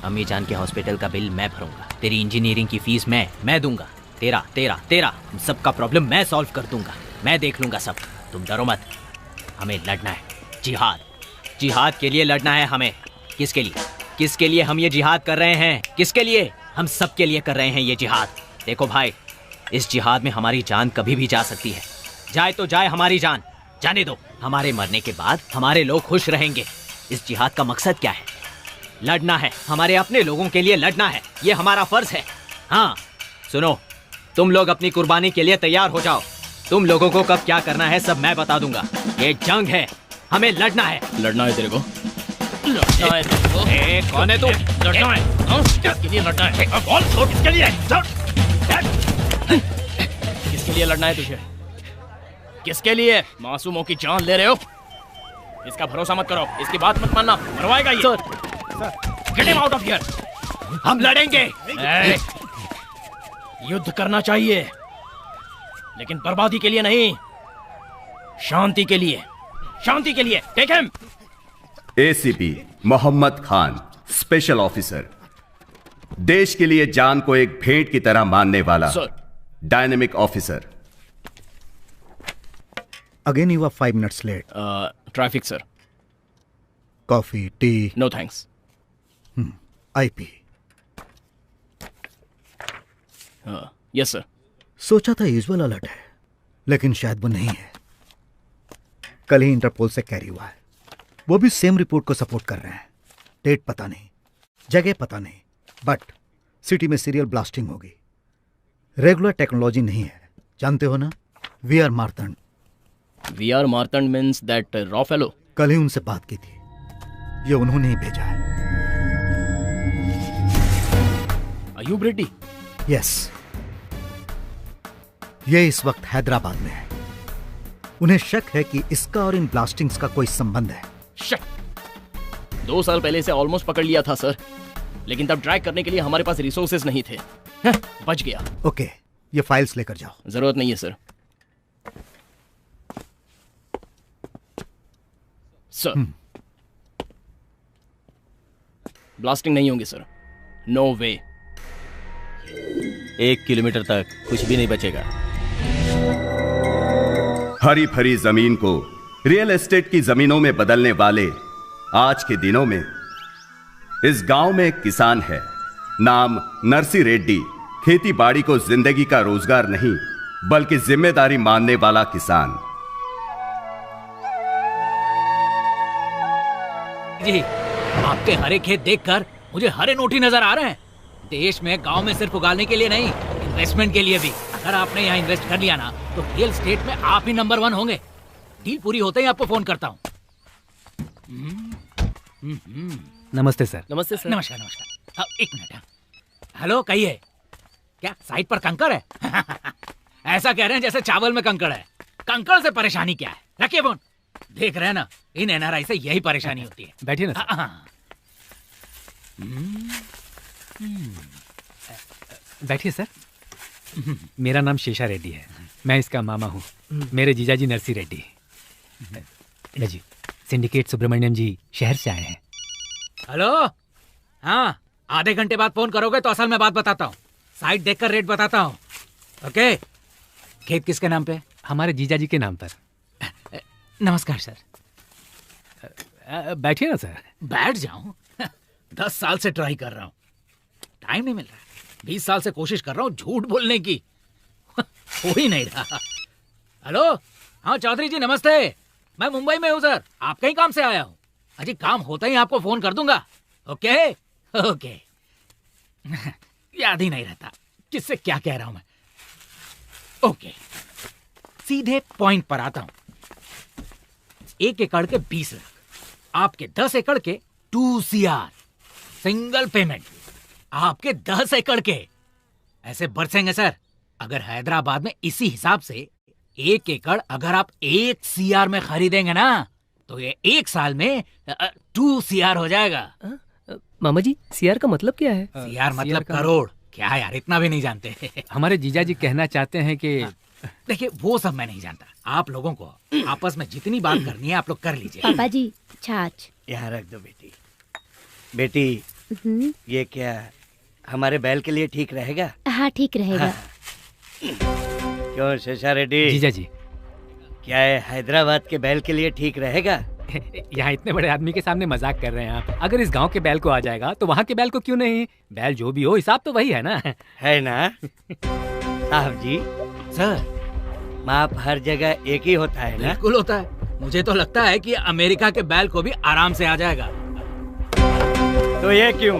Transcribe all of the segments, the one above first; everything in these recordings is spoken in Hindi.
अम्मी जान के हॉस्पिटल का बिल मैं भरूंगा, तेरी इंजीनियरिंग की फीस मैं दूंगा, तेरा तेरा तेरा सबका प्रॉब्लम मैं सॉल्व कर दूंगा, मैं देख लूंगा सब। तुम डरो मत, हमें लड़ना है, जिहाद, जिहाद के लिए लड़ना है हमें। किसके लिए? किसके लिए हम ये जिहाद कर रहे हैं? किसके लिए? हम सब के लिए कर रहे हैं ये जिहाद। देखो भाई, इस जिहाद में हमारी जान कभी भी जा सकती है, जाए तो जाए हमारी जान, जाने दो। हमारे मरने के बाद हमारे लोग खुश रहेंगे। इस जिहाद का मकसद क्या है? लड़ना है, हमारे अपने लोगों के लिए लड़ना है, ये हमारा फर्ज है। हाँ सुनो, तुम लोग अपनी कुर्बानी के लिए तैयार हो जाओ। तुम लोगों को कब क्या करना है सब मैं बता दूंगा। ये जंग है, हमें लड़ना है। लड़ना है तेरे को? लड़ना है तेरे को? कौन है तू? लड़ना है? किसके लिए लड़ना है? बोल, किसके लिए? किसके लिए लड़ना है तुझे? किसके लिए? मासूमों की जान ले रहे हो? इसका भरोसा मत करो, इसकी बात मत मानना, मरवाएगा ये। Get him out of here. हम लड़ेंगे। युद्ध करना चाहिए, लेकिन बर्बादी के लिए नहीं, शांति के लिए, शांति के लिए। Take him. ACP Mohammad Khan, special officer, देश के लिए जान को एक भेंट की तरह मानने वाला dynamic officer. Again you are 5 minutes late. Traffic, sir. Coffee, tea? No thanks. IP. Yes, sir. सोचा था यूजुअल अलर्ट है, लेकिन शायद वो नहीं है। कल ही इंटरपोल से कैरी हुआ है, वो भी सेम रिपोर्ट को सपोर्ट कर रहे हैं। डेट पता नहीं, जगह पता नहीं, बट सिटी में सीरियल ब्लास्टिंग होगी। रेगुलर टेक्नोलॉजी नहीं है, जानते हो ना? We are Martand. We are Martand means that रॉ फेलो? कल ही उनसे बात की थी, ये उन्होंने ही भेजा है। अयूब रेड्डी? यस, ये इस वक्त हैदराबाद में है। उन्हें शक है कि इसका और इन ब्लास्टिंग्स का कोई संबंध है। शक? 2 साल पहले इसे ऑलमोस्ट पकड़ लिया था सर, लेकिन तब ट्रैक करने के लिए हमारे पास रिसोर्सेज नहीं थे। बच गया। ओके, ये फाइल्स लेकर जाओ। जरूरत नहीं है सर। सर ब्लास्टिंग नहीं होंगे सर, नो वे। 1 किलोमीटर तक कुछ भी नहीं बचेगा। हरी भरी जमीन को रियल एस्टेट की जमीनों में बदलने वाले आज के दिनों में इस गांव में एक किसान है, नाम नरसी रेड्डी। खेती बाड़ी को जिंदगी का रोजगार नहीं बल्कि जिम्मेदारी मानने वाला किसान। जी, आपके हरे खेत देखकर मुझे हरे नोटी नजर आ रहे हैं। देश में, गांव में सिर्फ उगाने के लिए नहीं, इन्वेस्टमेंट के लिए भी। अगर आपने यहाँ इन्वेस्ट कर लिया ना, तो रियल स्टेट में आप ही नंबर 1 होंगे। डील पूरी होते ही आपको फोन करता हूँ। नमस्ते सर। नमस्ते सर। नमस्कार नमस्कार। 1 मिनट। हेलो, कहिए। क्या साइड पर कंकड़ है? ऐसा कह रहे हैं जैसे चावल में कंकड़ है। कंकड़ से परेशानी क्या है? रखिए फोन। देख रहे हैं ना, इन एनआरआई से यही परेशानी होती है। बैठिए ना। बैठिए सर। मेरा नाम शेषा रेड्डी है, मैं इसका मामा हूँ। मेरे जीजाजी नरसी रेड्डी। जी, सिंडिकेट सुब्रमण्यम जी शहर से आए हैं। हेलो, हाँ, आधे घंटे बाद फोन करोगे तो असल में बात बताता हूँ। साइट देखकर रेट बताता हूँ। ओके। खेत किसके नाम पे? हमारे जीजाजी के नाम पर। नमस्कार सर। बैठिए ना सर। बैठ जाऊं? 10 साल से ट्राई कर रहा हूँ, टाइम नहीं मिल रहा। 20 साल से कोशिश कर रहा हूँ झूठ बोलने की, हो ही नहीं रहा। हेलो, हाँ चौधरी जी नमस्ते। मैं मुंबई में हूँ सर, आपके ही काम से आया हूँ। अजी काम होता ही आपको फोन कर दूंगा। Okay okay. याद ही नहीं रहता किससे क्या कह रहा हूं मैं। ओके, सीधे पॉइंट पर आता हूं। 1 एकड़ के 20 लाख, आपके 10 एकड़ के 2 CR सिंगल पेमेंट। आपके 10 एकड़ के ऐसे बरसेंगे सर। अगर हैदराबाद में इसी हिसाब से 1 एकड़ अगर आप 1 CR में खरीदेंगे ना, तो ये 1 साल में 2 CR हो जाएगा। मामा जी, CR का मतलब क्या है? CR मतलब करोड़। क्या यार, इतना भी नहीं जानते? हमारे जीजाजी कहना चाहते हैं कि देखिए, वो सब मैं नहीं जानता। आप लोगों को आपस में जितनी बात करनी है आप लोग कर लीजिए। पापा जी, छाछ। यहाँ रख दो बेटी। बेटी, ये क्या हमारे बैल के लिए ठीक रहेगा? हाँ ठीक रहेगा। क्यों शेषा रेड्डी? जीजा जी, क्या है हैदराबाद के बैल के लिए ठीक रहेगा? यहाँ इतने बड़े आदमी के सामने मजाक कर रहे हैं आप। अगर इस गांव के बैल को आ जाएगा तो वहाँ के बैल को क्यों नहीं? बैल जो भी हो, हिसाब तो वही है ना। है ना साहब जी? सर, माप हर जगह एक ही होता है ना? बिल्कुल होता है। मुझे तो लगता है कि अमेरिका के बैल को भी आराम से आ जाएगा। तो ये क्यों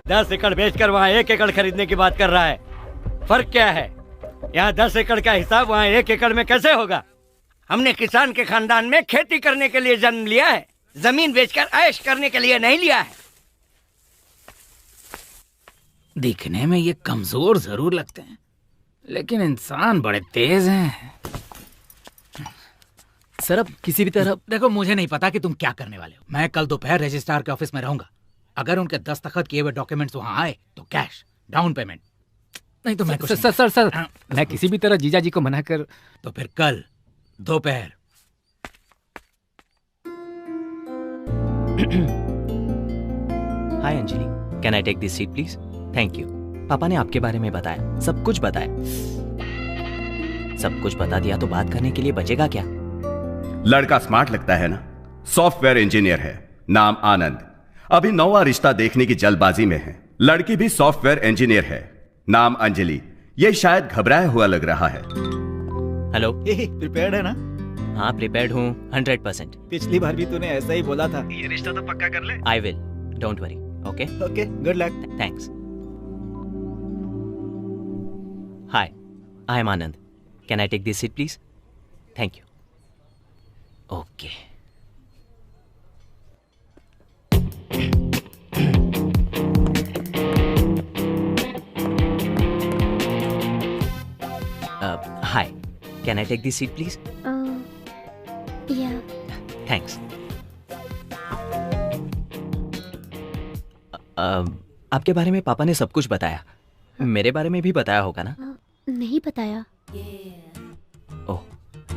10 एकड़ बेचकर वहाँ 1 एकड़ खरीदने की बात कर रहा है? फर्क क्या है? यहाँ 10 एकड़ का हिसाब वहाँ 1 एकड़ में कैसे होगा? हमने किसान के खानदान में खेती करने के लिए जन्म लिया है, जमीन बेचकर ऐश करने के लिए नहीं लिया है। दिखने में ये कमजोर जरूर लगते हैं, लेकिन इंसान बड़े तेज हैं। सर अब किसी भी तरह देखो, मुझे नहीं पता कि तुम क्या करने वाले हो। मैं कल दोपहर रजिस्ट्रार के ऑफिस में रहूंगा। अगर उनके दस्तखत किए हुए डॉक्यूमेंट्स वहां आए तो कैश डाउन पेमेंट, नहीं तो मैं कुछ सर मैं किसी भी तरह जीजा जी को मना कर। तो फिर कल दोपहर। Hi Anjali, can I take this seat please? Thank you. पापा ने आपके बारे में बताया, सब कुछ बताया। सब कुछ बता दिया तो बात करने के लिए बचेगा क्या? लड़का स्मार्ट लगता है ना? सॉफ्टवेयर इंजीनियर है, नाम आनंद। अभी नौवा रिश्ता देखने की जल्दबाजी में है। लड़की भी सॉफ्टवेयर इंजीनियर है, नाम अंजलि। ये शायद घबराया हुआ लग रहा है। हेलो, प्रिपेयर्ड है ना? हाँ प्रिपेयर्ड हूँ 100%। पिछली बार भी तूने ऐसा ही बोला था। ये रिश्ता तो पक्का कर ले। I will, don't worry. Okay okay, good luck. Thanks. Hi, I am Anand. Can I take this seat please? Thank you. Okay. Hi, can I take this seat please? Yeah. Thanks. आपके बारे में पापा ने सब कुछ बताया। मेरे बारे में भी बताया होगा ना? नहीं बताया। ओह,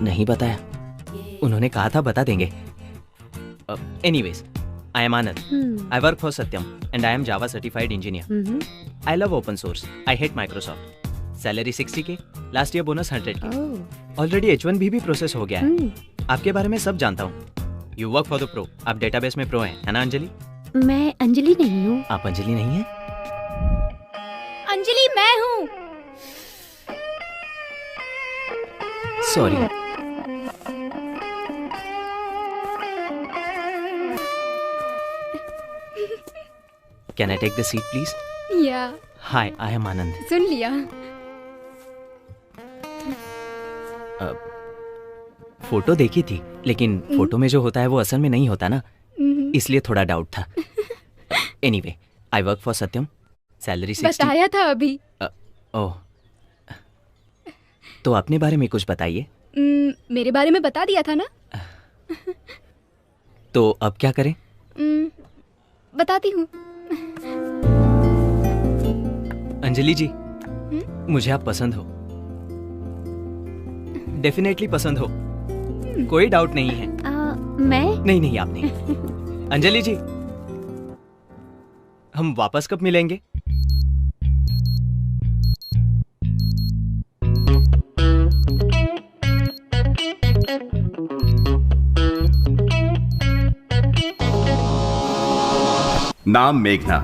नहीं बताया। उन्होंने कहा था बता देंगे। Anyways, I am Anand. I work for Satyam and I am Java certified engineer. I love open source. I hate Microsoft. Salary 60K, last year bonus 100K। Already H1B भी प्रोसेस हो गया है। आपके बारे में सब जानता हूँ। You work for the pro. आप डेटाबेस में प्रो हैं, है ना अंजलि? मैं अंजलि नहीं हूँ। आप अंजलि नहीं हैं? अंजलि मैं हूँ। Sorry. Can I take the seat please? Yeah. Hi, I am आनंद। सुन लिया। फोटो देखी थी, लेकिन फोटो में जो होता है वो असल में नहीं होता ना, इसलिए थोड़ा डाउट था। Anyway, I work for Satyam. Salary 60। बताया था अभी। ओह, तो अपने बारे में कुछ बताइए। मेरे बारे में बता दिया था ना। तो अब क्या करें? बताती हूँ। अंजलि जी, मुझे आप पसंद हो। डेफिनेटली पसंद हो, कोई डाउट नहीं है। मैं? नहीं, आप नहीं। अंजलि जी, हम वापस कब मिलेंगे? नाम मेघना,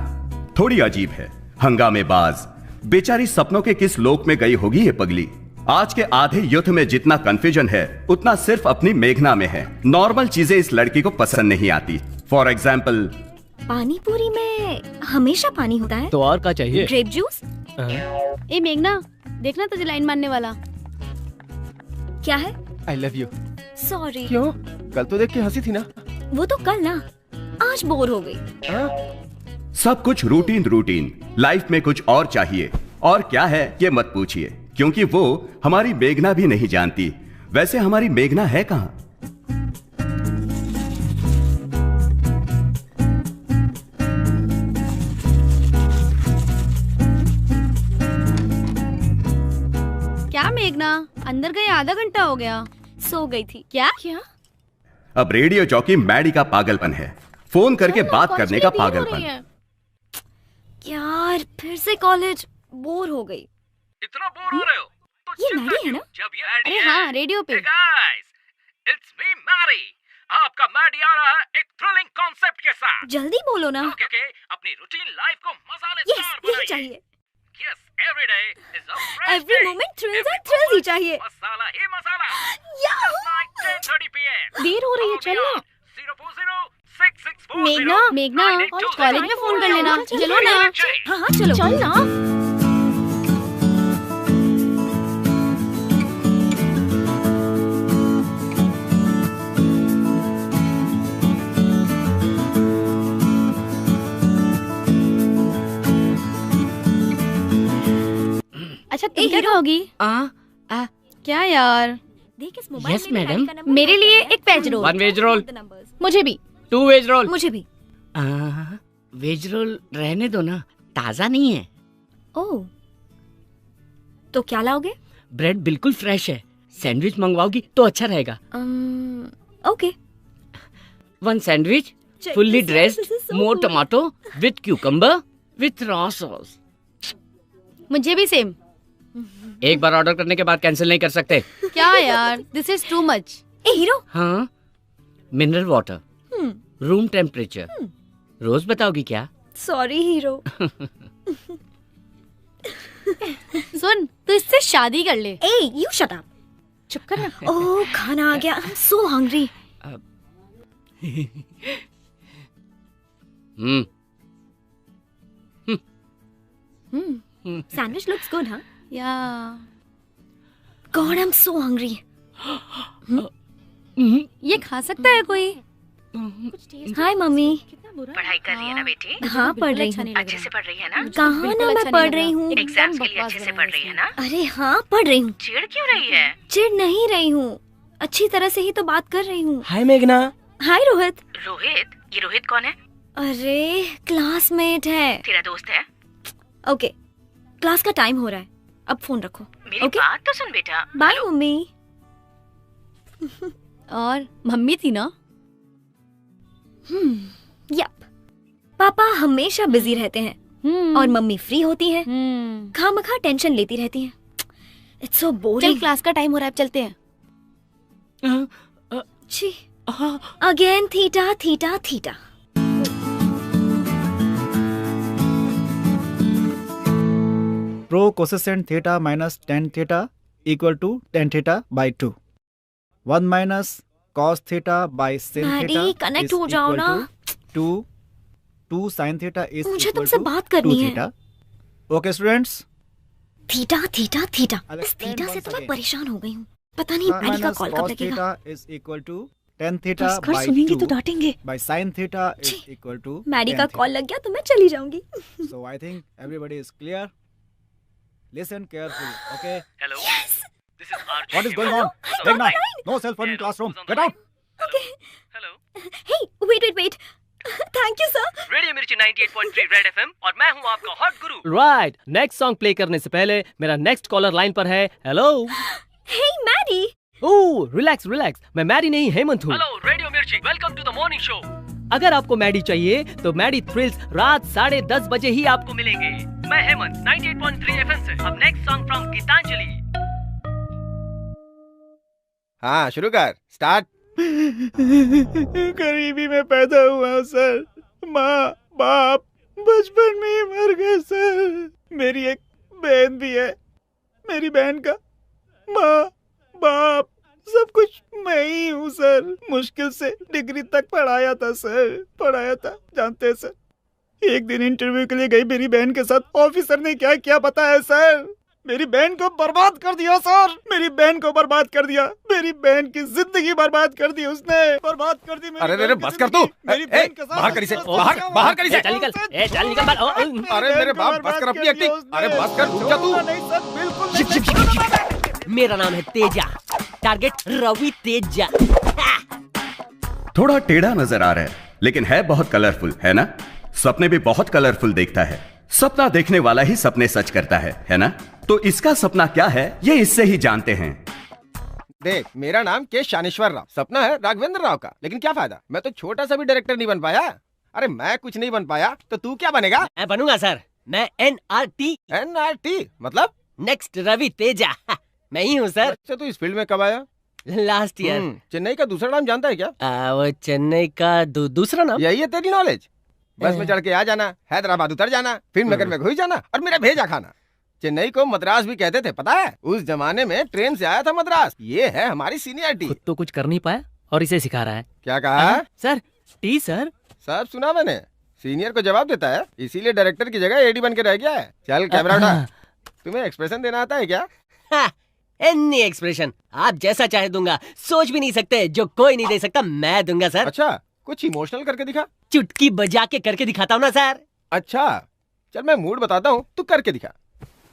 थोड़ी अजीब है, हंगामेबाज। बेचारी सपनों के किस लोक में गई होगी ये पगली। आज के आधे युद्ध में जितना कंफ्यूजन है उतना सिर्फ अपनी मेघना में है। नॉर्मल चीजें इस लड़की को पसंद नहीं आती। फॉर एग्जाम्पल, पानी पूरी में हमेशा पानी होता है। तो और क्या चाहिए? Grape juice. ए मेघना, देखना तुझे लाइन मारने वाला। क्या है? आई लव यू। सॉरी। क्यों? कल तो देख के हंसी थी ना। वो तो कल ना, आज बोर हो गई। सब कुछ रूटीन। लाइफ में कुछ और चाहिए, और क्या है ये मत पूछिए, क्योंकि वो हमारी मेघना भी नहीं जानती। वैसे हमारी मेघना है कहां? क्या मेघना, अंदर गए आधा घंटा हो गया। सो गई थी क्या? अब रेडियो जॉकी मैडी का पागलपन है, फोन करके बात करने का पागलपन। यार फिर से कॉलेज, बोर हो गई। इतना बोर हो रहे हो तो ये मैडी है ना? जब ये अरे हाँ, रेडियो पे। Guys, it's me Maddy. आपका मैडी आ रहा है एक थ्रिलिंग कॉन्सेप्ट के साथ। जल्दी बोलो ना। ओके, अपनी रूटीन लाइफ को मसालेदार यही चाहिए। Yes, every day is a fresh every moment thrills and thrills ही चाहिए। मसाला ही मसाला। याहू! 10:30 PM। देर हो रही है, चल ना। 0406640। मेघना कॉलेज में फोन कर लेना। चलो ना। हाँ हाँ चलो। चल ना। अच्छा तुम क्या खाओगी? क्या यार? देख इस मोबाइल Yes, में भी madam. मैडी का नंबर मेरे लिए एक वेज रोल। 1 veg roll. मुझे भी। 2 वेज रोल। मुझे भी। वेज रोल रहने दो ना, ताजा नहीं है। ओह, तो क्या लाओगे? ब्रेड बिल्कुल फ्रेश है। सैंडविच मंगवाओगी तो अच्छा रहेगा। Okay. 1 sandwich, fully dressed, more tomato with cucumber with raw sauce. मुझे भी सेम। एक बार ऑर्डर करने के बाद कैंसिल नहीं कर सकते। क्या यार, दिस इज टू मच। ए हीरो। हाँ, मिनरल वाटर, रूम टेम्परेचर। रोज बताओगी क्या? Sorry hero. सुन, तू इससे शादी कर ले। ए यू शट अप। चुप कर ना। ओह खाना आ गया। I am so hungry. Sandwich looks good, huh? Yeah. God, I'm so hungry. ये खा सकता है कोई? हाय मम्मी। पढ़ाई कर रही है ना बेटी? हाँ पढ़ रही हूँ। अच्छे से पढ़ रही है ना? कहाँ ना मैं पढ़ रही हूँ। एग्जाम्स के लिए अच्छे से पढ़ रही है ना? अरे हाँ पढ़ रही हूँ। चिढ़ क्यों रही है? चिढ़ नहीं रही हूँ, अच्छी तरह से ही तो बात कर रही हूँ। हाय मेघना। हाय रोहित। रोहित? ये रोहित कौन है? अरे क्लासमेट है। तेरा दोस्त है? ओके, क्लास का टाइम हो रहा है, अब फोन रखो। मेरी बात तो सुन बेटा। Bye mummy. और मम्मी थी ना? यप। पापा हमेशा बिजी रहते हैं और मम्मी फ्री होती हैं, खामखा टेंशन लेती रहती हैं। It's so boring. चल क्लास का टाइम हो रहा है, अब चलते हैं। छी। Again theta theta theta. Prove cosecant theta minus tan theta equal to tan theta by 2। 1 minus cos theta by sin Maddy, theta connect हो जाओ ना। 2 sin थीटा इज मुझे तुमसे बात करनी है। Theta. Okay students. Theta theta theta. इस थीटा से तो मैं परेशान हो गई हूँ। पता नहीं मैडी का कॉल कब लगेगा। Theta is equal to tan theta घर बाई सुनेंगे 2 तो डांटेंगे। By sin theta is equal to Maddy का कॉल लग गया तो मैं चली जाऊंगी। So I think everybody is clear. Listen carefully, okay? Hello. Yes. This is Arjun. What is going on? Meghna, no cell phone in classroom. Get out. Okay. Hello. Hey, wait. Thank you, sir. Radio मिर्ची 98.3 रेड एफएम और मैं हूँ आपका हॉट गुरु। राइट, नेक्स्ट सॉन्ग प्ले करने से पहले मेरा नेक्स्ट कॉलर लाइन पर है। Hello. Hey, Maddy. Oh relax, मैं मैडी नहीं हेमंत हूँ। Hello radio Mirchi, welcome to the morning show. अगर आपको मैडी चाहिए तो मैडी थ्रिल्स रात 10:30 बजे ही आपको मिलेंगे। मैं हेमंत 98.3 एफएम से। अब नेक्स्ट सॉन्ग फ्रॉम गीतांजलि। हाँ शुरू कर, स्टार्ट। गरीबी में पैदा हुआ सर, माँ बाप बचपन में ही मर गए सर। मेरी एक बहन भी है, मेरी बहन का माँ बाप सब कुछ मैं ही हूँ सर। मुश्किल से डिग्री तक पढ़ाया था जानते हैं सर। एक दिन इंटरव्यू के लिए गई मेरी बहन के साथ, ऑफिसर ने क्या क्या पता है सर, मेरी बहन को बर्बाद कर दिया सर। मेरी बहन की जिंदगी बर्बाद कर दी उसने, बर्बाद कर दी। अरे बस कर तू। बाहर कर इसे, बाहर कर इसे। चल निकल बाहर। अरे मेरे बाप, बस कर अपनी एक्टिंग। अरे बस कर, रुक जा तू। नहीं सर, बिल्कुल। मेरा नाम है तेजा, टारगेट रवि तेजा। थोड़ा टेढ़ा नजर आ रहा है लेकिन है बहुत कलरफुल, है ना? सपने भी बहुत कलरफुल देखता है। सपना देखने वाला ही सपने सच करता है ना? तो इसका सपना क्या है ये इससे ही जानते हैं। देख, मेरा नाम के शानेश्वर राव, सपना है राघवेंद्र राव का, लेकिन क्या फायदा, मैं तो छोटा सा भी डायरेक्टर नहीं बन पाया। अरे मैं कुछ नहीं बन पाया तो तू क्या बनेगा? मैं बनूंगा सर, मैं NRT। NRT मतलब? नेक्स्ट रवि तेजा। मैं ही हूँ सर। अच्छा, तो इस फील्ड में कब आया? Last year. चेन्नई का दूसरा नाम जानता है क्या? वो चेन्नई का दूसरा नाम? यही है तेरी नॉलेज? बस में चढ़ के आ जाना, हैदराबाद उतर जाना, फिल्म नगर में घुस जाना और मेरा भेजा खाना। चेन्नई को मद्रास भी कहते थे, पता है? उस जमाने में ट्रेन से आया था मद्रास। ये है हमारी सीनियरिटी। खुद तो कुछ कर नहीं पाया और इसे सिखा रहा है। क्या कहा? Sir T sir. सब सुना मैंने। सीनियर को जवाब देता है, इसीलिए डायरेक्टर की जगह एडी बन के रह गया है। चल कैमरा उठा। तुम्हें एक्सप्रेशन देना आता है क्या? एनी एक्सप्रेशन आप जैसा चाहे दूंगा। सोच भी नहीं सकते, जो कोई नहीं दे सकता मैं दूंगा सर। अच्छा, कुछ इमोशनल करके दिखा। चुटकी बजा के करके दिखाता हूँ ना सर। अच्छा चल, मैं मूड बताता हूँ, तू करके दिखा।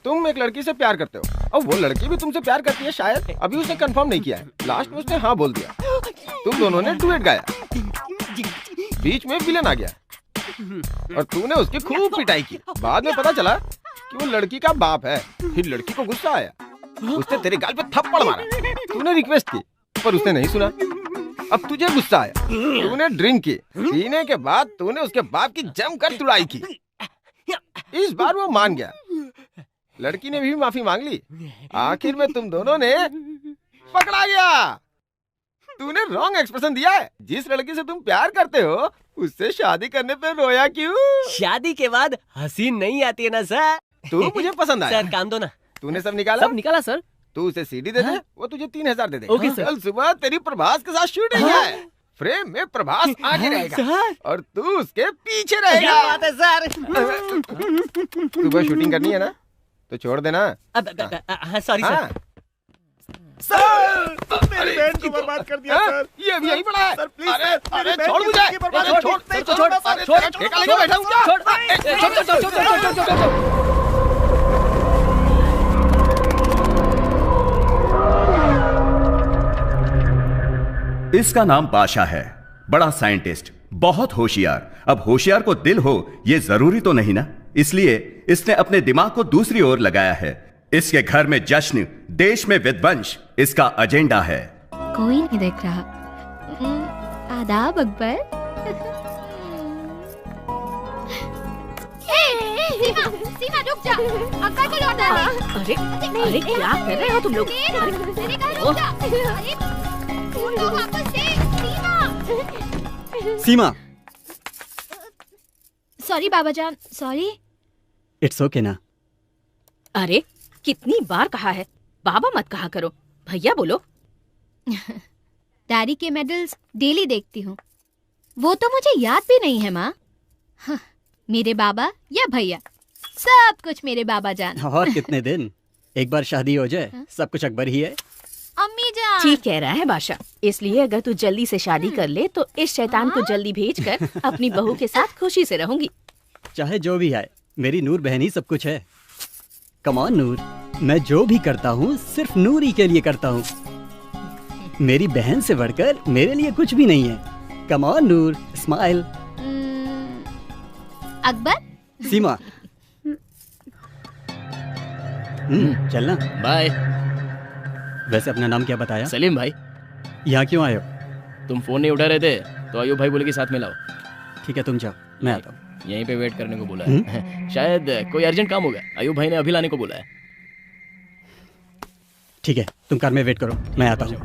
तुम एक लड़की से प्यार करते हो और वो लड़की भी तुमसे प्यार करती है शायद। अभी उसने कंफर्म नहीं किया है, लास्ट में उसने हाँ बोल दिया। तुम दोनों ने डुएट गाया, बीच में विलन आ गया और तूने उसकी खूब पिटाई की। बाद में पता चला कि वो लड़की का बाप है। फिर लड़की को गुस्सा आया, उसने तेरे गाल पे थप्पड़ मारा। तूने रिक्वेस्ट की पर उसने नहीं सुना। अब तुझे गुस्सा आया, तूने ड्रिंक की। पीने के बाद तूने उसके बाप की जमकर तुड़ाई की। इस बार वो मान गया, लड़की ने भी माफी मांग ली। आखिर में तुम दोनों ने पकड़ा गया। तूने रॉन्ग एक्सप्रेशन दिया है। जिस लड़की से तुम प्यार करते हो उससे शादी करने पे रोया क्यों? शादी के बाद हंसी नहीं आती है ना सर। तू मुझे पसंद आया। सर काम दो ना। तूने सब निकाला? सब निकाला सर। तू उसे सीडी दे दे, वो तुझे 3000 दे दे। Okay sir. कल सुबह तेरी प्रभास के साथ शूटिंग है। फ्रेम में प्रभास आगे रहेगा और तू उसके पीछे रहेगा। क्या बात है सर। सुबह शूटिंग करनी है ना, तो छोड़ देना। Sorry sir. सर मेरी बहन को बर्बाद कर दिया सर। ये भी यही पड़ा है सर प्लीज। अरे छोड़ मुझे। इसका नाम बादशाह है, बड़ा साइंटिस्ट, बहुत होशियार। अब होशियार को दिल हो ये जरूरी तो नहीं ना, इसलिए इसने अपने दिमाग को दूसरी ओर लगाया है। इसके घर में जश्न, देश में विध्वंस इसका एजेंडा है। कोई नहीं देख रहा। आदाब अकबर। सीमा रुक जा, अकबर को लौटा दे। अरे अरे क्या कर रहे हो तुम लोग? मेरे कहा रुक जा। अरे उनको वापस दे। सीमा। सॉरी बाबा जान, सॉरी। इट्स ओके ना। अरे कितनी बार कहा है बाबा मत कहा करो, भैया बोलो। डैडी के मेडल्स डेली देखती हूँ, वो तो मुझे याद भी नहीं है माँ। हाँ, मेरे बाबा या भैया, सब कुछ मेरे बाबा जान। और कितने दिन, एक बार शादी हो जाए सब कुछ अकबर ही है। अम्मी जान ठीक कह रहा है बादशाह। इसलिए अगर तू जल्दी से शादी कर ले तो इस शैतान को जल्दी भेजकर अपनी बहू के साथ खुशी से रहूंगी। चाहे जो भी है, मेरी नूर बहन ही सब कुछ है। कम ऑन नूर, मैं जो भी करता हूँ सिर्फ नूर ही के लिए करता हूँ। मेरी बहन से बढ़कर मेरे लिए कुछ भी नहीं है। Come on Noor, smile. Akbar. Seema. चलना। बाय। वैसे अपना नाम क्या बताया? सलीम भाई। यहाँ क्यों आए हो? तुम फोन नहीं उठा रहे थे तो अयूब भाई बोले कि साथ में लाओ। ठीक है तुम जाओ, मैं आता हूँ। यहीं पे वेट करने को बोला है। शायद कोई अर्जेंट काम होगा, अयूब भाई ने अभी लाने को बोला है। ठीक है तुम कार में वेट करो, मैं आता हूँ।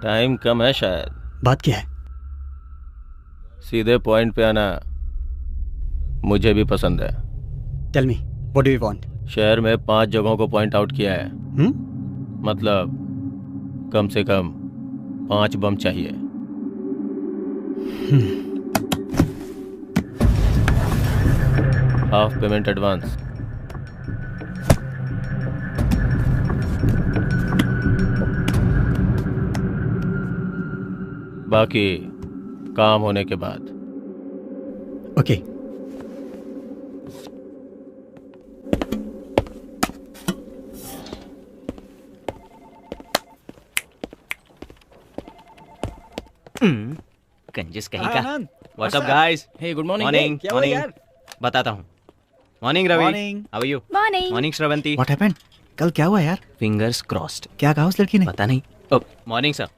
टाइम कम है शायद। बात क्या है? सीधे पॉइंट पे आना मुझे भी पसंद है। Tell me what do you want? शहर में 5 जगहों को पॉइंट आउट किया है। मतलब कम से कम 5 बम चाहिए। Half payment advance. बाकी काम होने के बाद। ओके। कंजूस कहीं का। What's up guys? Hey good morning. Morning morning. बताता हूँ। Morning Ravi. Morning. How are you? Morning. Morning Shravanti. What happened? कल क्या हुआ यार? Fingers crossed. क्या कहा उस लड़की ने? पता नहीं, मॉर्निंग सर।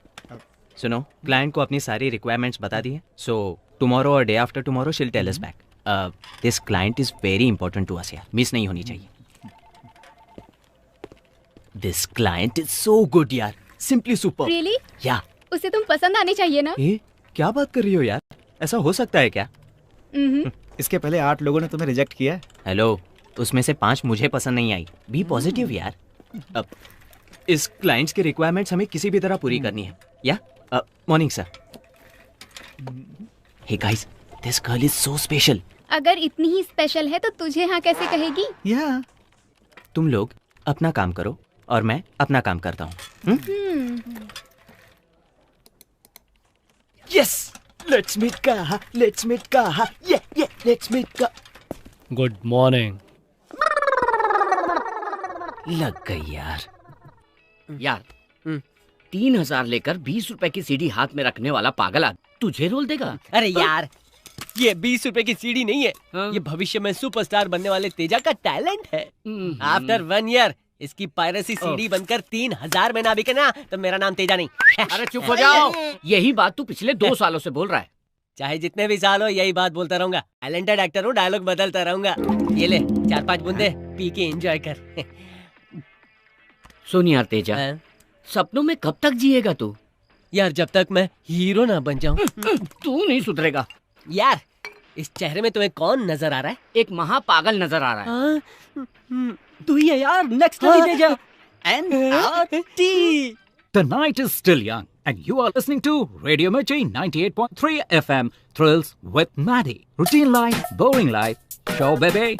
सुनो, क्लाइंट को अपनी सारी रिक्वायरमेंट्स बता दी है, सो टुमारो और day after tomorrow she'll tell us back. This client is very important to us यार, मिस नहीं होनी चाहिए। This client is so good यार, सिंपली सुपर। रियली? या उसे तुम पसंद आनी चाहिए ना? क्या बात कर रही हो यार, ऐसा हो सकता है क्या? इसके पहले 8 लोगों ने तुम्हें रिजेक्ट किया है। हेलो, उसमें से 5 मुझे पसंद नहीं आई। बी पॉजिटिव यार। अब इस क्लाइंट्स की रिक्वायरमेंट्स हमें किसी भी तरह पूरी करनी है। Yeah morning sir. Hey guys, this girl is so special. अगर इतनी ही स्पेशल है तो तुझे हाँ कैसे कहेगी? या तुम लोग अपना काम करो और मैं अपना काम करता हूँ। यस, लेट्स मीट कहा, लेट्स मीट कहा, ये लेट्स मीट का। Good morning. लग गई यार। यार 3000 लेकर 20 रुपए की सीढ़ी हाथ में रखने वाला पागल तुझे रोल देगा? अरे यार, ये 20 रुपए की सीढ़ी नहीं है, ये भविष्य में सुपरस्टार बनने वाले तेजा का टैलेंट है। आफ्टर 1 ईयर इसकी पायरेसी सीढ़ी बनकर 3000 में ना बिके ना तो मेरा नाम तेजा नहीं। अरे चुप हो जाओ, यही बात तू पिछले 2 सालों से बोल रहा है। चाहे जितने भी साल हो यही बात बोलता रहूंगा। टैलेंटेड एक्टर हूँ, डायलॉग बदलता रहूंगा। ये ले 4-5 बूंदे पी के एंजॉय कर। सुन यार तेजा, सपनों में कब तक जिएगा तू? यार जब तक मैं हीरो ना बन जाऊं। तू नहीं सुधरेगा। यार इस चेहरे में तुम्हें कौन नजर आ रहा है? एक महापागल नजर आ रहा है। तू ही है यार, next Teja. NRT। The night is still young, and you are listening to Radio Mirchi 98.3 FM. Thrills with Maddie. Routine life, boring life, show baby.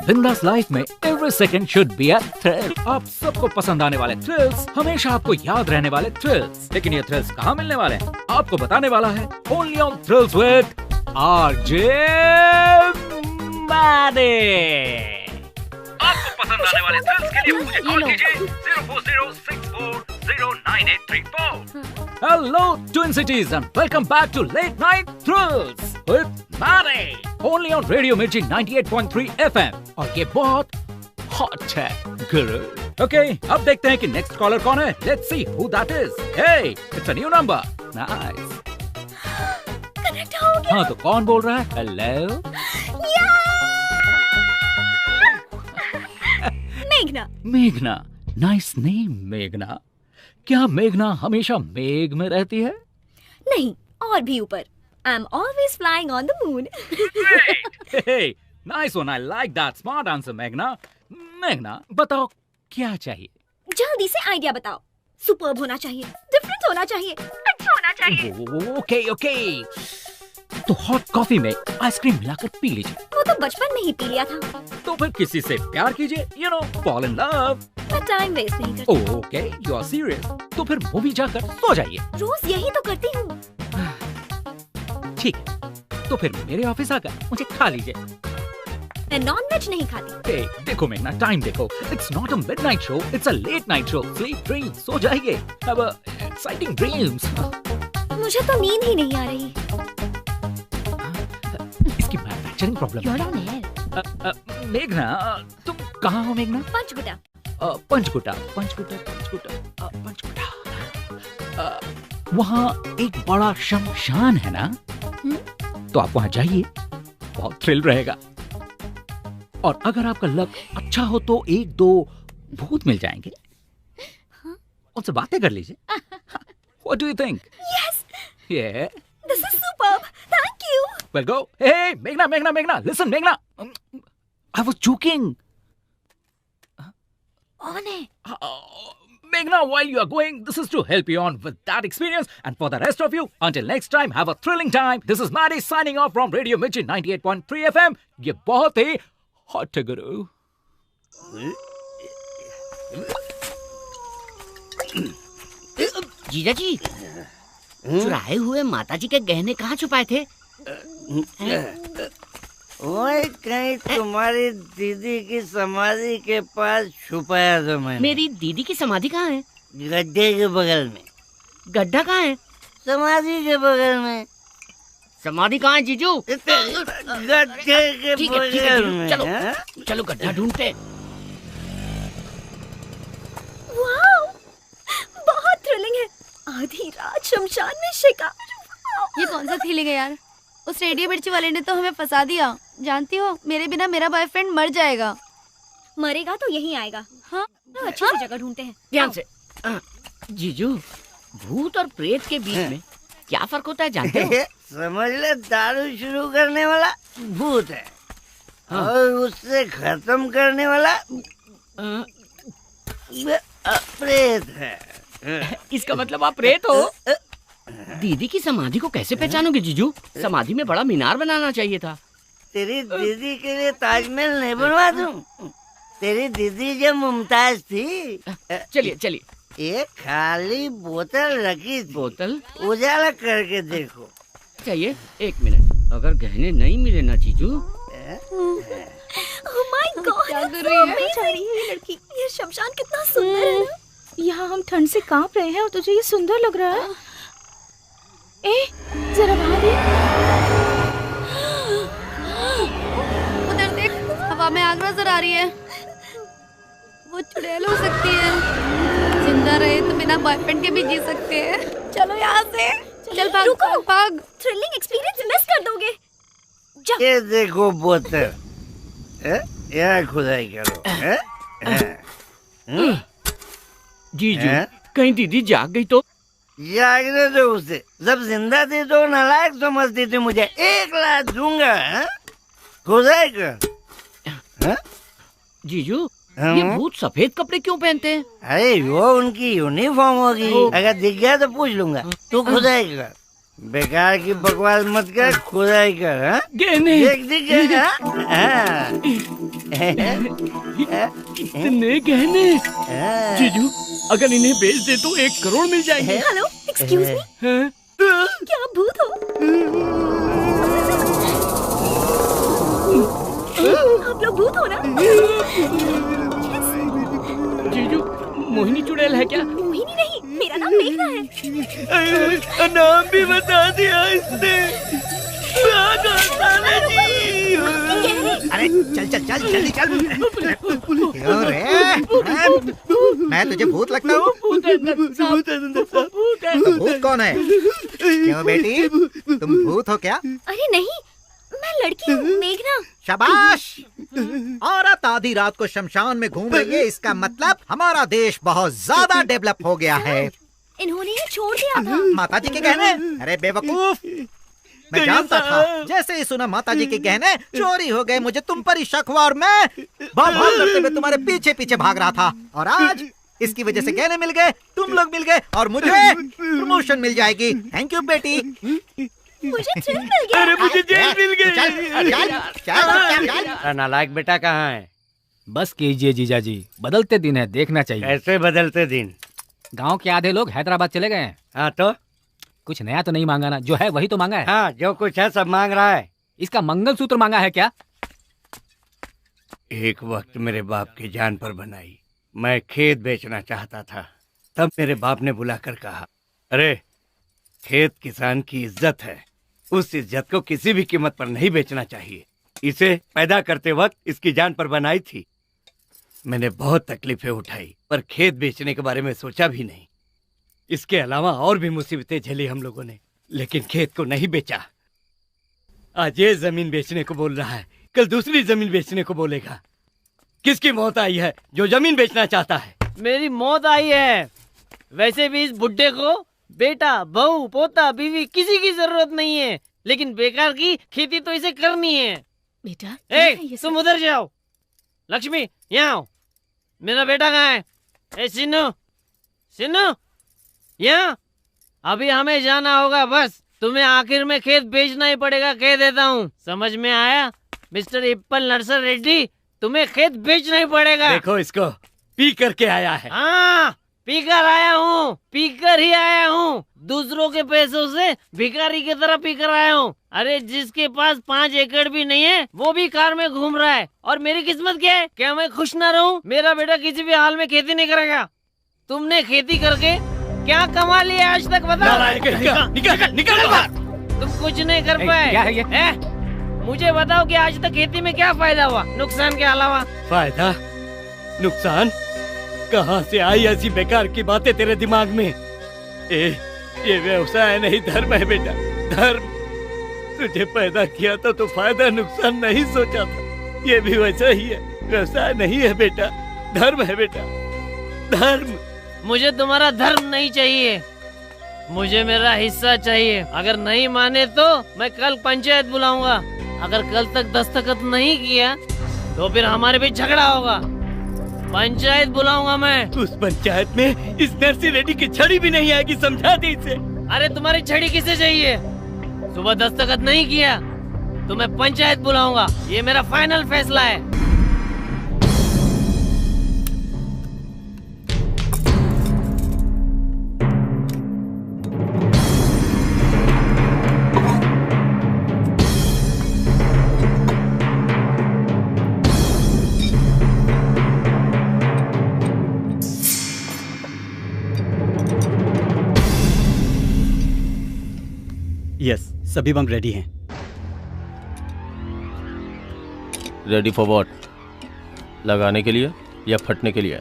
बिंदास लाइफ में every second should be a thrill. आप सबको पसंद आने वाले थ्रिल्स, हमेशा आपको याद रहने वाले थ्रिल्स। लेकिन ये थ्रिल्स कहाँ मिलने वाले हैं? आपको बताने वाला है Only on Thrills with RJ Maddie. आपको पसंद आने वाले थ्रिल्स के लिए मुझे कॉल कीजिए 04064098834। Hello, Twin Cities, and welcome back to Late Night Thrills with Maddie. Only on Radio Mirchi 98.3 FM. और ये बहुत hot है, गुरु। Okay, अब देखते हैं कि next caller कौन है. Let's see who that is. Hey, it's a new number. Nice. Connect हो गया। हाँ, तो कौन बोल रहा है? Hello. मेघना। मेघना, नाइस नेम मेघना। क्या मेघना हमेशा मेघ में रहती है? नहीं, और भी ऊपर। I'm always flying on the moon. Hey, nice one. I like that smart answer, मेघना। मेघना, बताओ क्या चाहिए? जल्दी से आइडिया बताओ। सुपर्ब होना चाहिए, डिफरेंट होना चाहिए, अच्छा होना चाहिए। Okay okay. तो हॉट कॉफी में आइसक्रीम मिलाकर पी लीजिए। वो तो बचपन में ही पी लिया था। तो फिर किसी से प्यार कीजिए, you know, fall in love. मैं टाइम वेस्ट नहीं करती। Okay, you are serious. तो फिर मूवी जाकर सो जाइए। रोज यही तो करती हूँ। ठीक, तो फिर मेरे ऑफिस आकर मुझे खा लीजिए। मैं नॉन-वेज नहीं खाती। Hey, देखो मेघना, टाइम देखो। It's not a midnight show, it's a late night show. Sleep, dream, सो जाइए। Have a exciting dreams. मुझे तो नींद ही नहीं आ रही। इसकी मैन्युफैक्चरिंग प्रॉब्लम है। मेघना, तुम कहाँ हो मेघना? पंचकुटा। पंचकुटा। वहाँ एक बड़ा शमशान है ना? तो आप वहाँ जाइए, बहुत थ्रिल रहेगा। और अगर आपका लक अच्छा हो तो 1-2 भूत मिल जाएंगे। उनसे बातें कर लीजिए। What do you think? Yes. Yeah. This is superb. Thank you. Well, go. Hey, Meghna. Listen, Meghna. I was joking. On है। Meghna, while you are going, this is to help you on with that experience. And for the rest of you, until next time, have a thrilling time. This is Maddie signing off from Radio Mirchi 98.3 FM. ये बहुत ही hot है गुरु। जीजा जी, चुराए हुए माताजी के गहने कहाँ छुपाए थे? वही कहीं तुम्हारी दीदी की समाधि के पास छुपाया था मैंने। मेरी दीदी की समाधि कहाँ है? गड्ढे के बगल में। गड्ढा कहाँ है? समाधि के बगल में। समाधि कहाँ है जीजू? गड्ढे के बगल में। चलो गड्ढा ढूंढते। वाओ, बहुत थ्रिलिंग है। आधी रात शमशान में शिकार। ये कौन सा फीलिंग है यार? उस रेडियो मिर्ची वाले ने तो हमें फंसा दिया। जानती हो, मेरे बिना मेरा बॉयफ्रेंड मर जाएगा। मरेगा तो यहीं आएगा। हाँ, तो अच्छी सी जगह ढूंढते हैं। ध्यान से। जीजू, भूत और प्रेत के बीच में क्या फर्क होता है जानते हो? समझ ले, दारू शुरू करने वाला भूत है। हाँ। और उससे खत्म करने वाला प्रेत है। इसका मतलब आप प्रेत हो? दीदी की समाधि को कैसे पहचानोगे जीजू? समाधि में बड़ा मीनार बनाना चाहिए था। तेरी दीदी के लिए ताजमहल नहीं बनवा दूं? तेरी दीदी जब मुमताज थी। चलिए चलिए, एक खाली बोतल रखी थी। बोतल उजाला करके देखो। चाहिए 1 मिनट। अगर गहने नहीं मिले ना जीजू। Oh my God, क्या कर रही है ये लड़की? ये शमशान कितना सुंदर है ना? यहाँ हम ठंड से कांप रहे हैं और तुझे ये सुंदर लग रहा है। ए, जरा बाहर देख। उधर देख, हवा में आग नजर आ रही है। वो चुड़ैल हो सकती है। जिंदा रहे तो बिना बॉयफ्रेंड के भी जी सकते हैं। चलो यहाँ से, चल भाग भाग भाग। थ्रिलिंग एक्सपीरियंस मिस कर दोगे। ये देखो बोतल, यहाँ खुदाई करो। जीजू, कहीं दीदी जाग गई तो? जागने दो उसे। जब जिंदा थी तो नालायक समझती थी मुझे। 1 लाख दूंगा। खुदाई कर। जीजू, ये भूत सफेद कपड़े क्यों पहनते हैं? अरे वो उनकी यूनिफॉर्म होगी। अगर दिख गया तो पूछ लूंगा। तू खुदाई कर, बेकार की बकवास मत कर, खुदाई कर। गहने दिख गया। इतने गहने। जीजू, अगर इन्हें बेच दे तो 1 करोड़ मिल जाएंगे। हेलो, एक्सक्यूज मी, क्या आप भूत हो? आप लोग भूत हो ना? जीजू, मोहिनी चुड़ैल है क्या? मोहिनी नहीं, मेरा नाम मेघना है। नाम भी बता दिया इसने। अरे चल चल चल जल्दी चल। क्यों रे? मैं तुझे भूत लगता हूँ? तो भूत कौन है? क्यों बेटी, तुम भूत हो क्या? अरे नहीं, मैं लड़की हूँ, मेघना। शाबाश। औरत आधी रात को शमशान में घूम रही है, इसका मतलब हमारा देश बहुत ज्यादा डेवलप हो गया है। इन्होंने ये छोड़ दिया था। माताजी के गहने? अरे बेवकूफ, मैं जानता था। जैसे ही सुना माताजी के गहने चोरी हो गए, मुझे तुम पर ही शक हुआ और मैं भाग भाग करते हुए तुम्हारे पीछे पीछे भाग रहा था। और आज इसकी वजह से गहने मिल गए, तुम लोग मिल गए और मुझे प्रमोशन मिल जाएगी। थैंक यू बेटी। मुझे जेल मिल गया। अरे मुझे जेल मिल गई। नालायक बेटा कहाँ है? बस कीजिए जीजा जी, बदलते दिन है, देखना चाहिए। कैसे बदलते दिन? गांव के आधे लोग हैदराबाद चले गए हैं। हाँ तो कुछ नया तो नहीं मांगा ना, जो है वही तो मांगा है। हाँ, जो कुछ है सब मांग रहा है। इसका मंगलसूत्र मांगा है क्या? एक वक्त मेरे बाप की जान पर बनाई। मैं खेत बेचना चाहता था, तब मेरे बाप ने बुलाकर कहा, अरे खेत किसान की इज्जत है, उस इज्जत को किसी भी कीमत पर नहीं बेचना चाहिए। इसे पैदा करते वक्त इसकी जान पर बनाई थी। मैंने बहुत तकलीफें उठाई, पर खेत बेचने के बारे में सोचा भी नहीं। इसके अलावा और भी मुसीबतें झेली हम लोगों ने, लेकिन खेत को नहीं बेचा। आज ये जमीन बेचने को बोल रहा है, कल दूसरी जमीन बेचने को बोलेगा। किसकी मौत आई है जो जमीन बेचना चाहता है? मेरी मौत आई है। वैसे भी इस बुड्ढे को बेटा, बहू, पोता, बीवी किसी की जरूरत नहीं है, लेकिन बेकार की खेती तो इसे करनी है। बेटा, तुम उधर जाओ। लक्ष्मी, यहाँ आओ। मेरा बेटा कहाँ है? ए सिन्नू, सिन्नू, यहाँ। अभी हमें जाना होगा, बस तुम्हें आखिर में खेत बेचना ही पड़ेगा, कह देता हूँ। समझ में आया मिस्टर इप्पल नरसर रेड्डी? तुम्हें खेत बेचना ही पड़ेगा। देखो इसको, पी करके आया है। हाँ, पीकर आया हूँ, पीकर ही आया हूँ। दूसरों के पैसों से भिखारी की तरह पीकर आया हूँ। अरे जिसके पास 5 एकड़ भी नहीं है, वो भी कार में घूम रहा है। और मेरी किस्मत क्या है? क्या मैं खुश ना रहूं? मेरा बेटा किसी भी हाल में खेती नहीं करेगा। तुमने खेती करके क्या कमा लिया आज तक, बताओ। निकल बाहर। तुम कुछ नहीं कर पाए। क्या है ये? मुझे बताओ कि आज तक खेती में क्या फायदा हुआ, नुकसान के अलावा? फायदा, नुकसान? कहाँ से आई ऐसी बेकार की बातें तेरे दिमाग में? ये व्यवसाय नहीं धर्म है बेटा, धर्म। तुझे पैदा किया था तो फायदा नुकसान नहीं सोचा था, ये भी वैसा ही है। व्यवसाय नहीं है बेटा, धर्म है बेटा, धर्म। मुझे तुम्हारा धर्म नहीं चाहिए, मुझे मेरा हिस्सा चाहिए। अगर नहीं माने तो मैं कल पंचायत बुलाऊंगा। अगर कल तक दस्तखत नहीं किया तो फिर हमारे बीच झगड़ा होगा। पंचायत बुलाऊंगा मैं। उस पंचायत में इस नरसी रेड्डी की छड़ी भी नहीं आएगी, समझा दे इसे। अरे तुम्हारी छड़ी किसे चाहिए? सुबह दस्तखत नहीं किया तो मैं पंचायत बुलाऊंगा, ये मेरा फाइनल फैसला है। यस, सभी बम रेडी हैं। Ready for what? लगाने के लिए या फटने के लिए?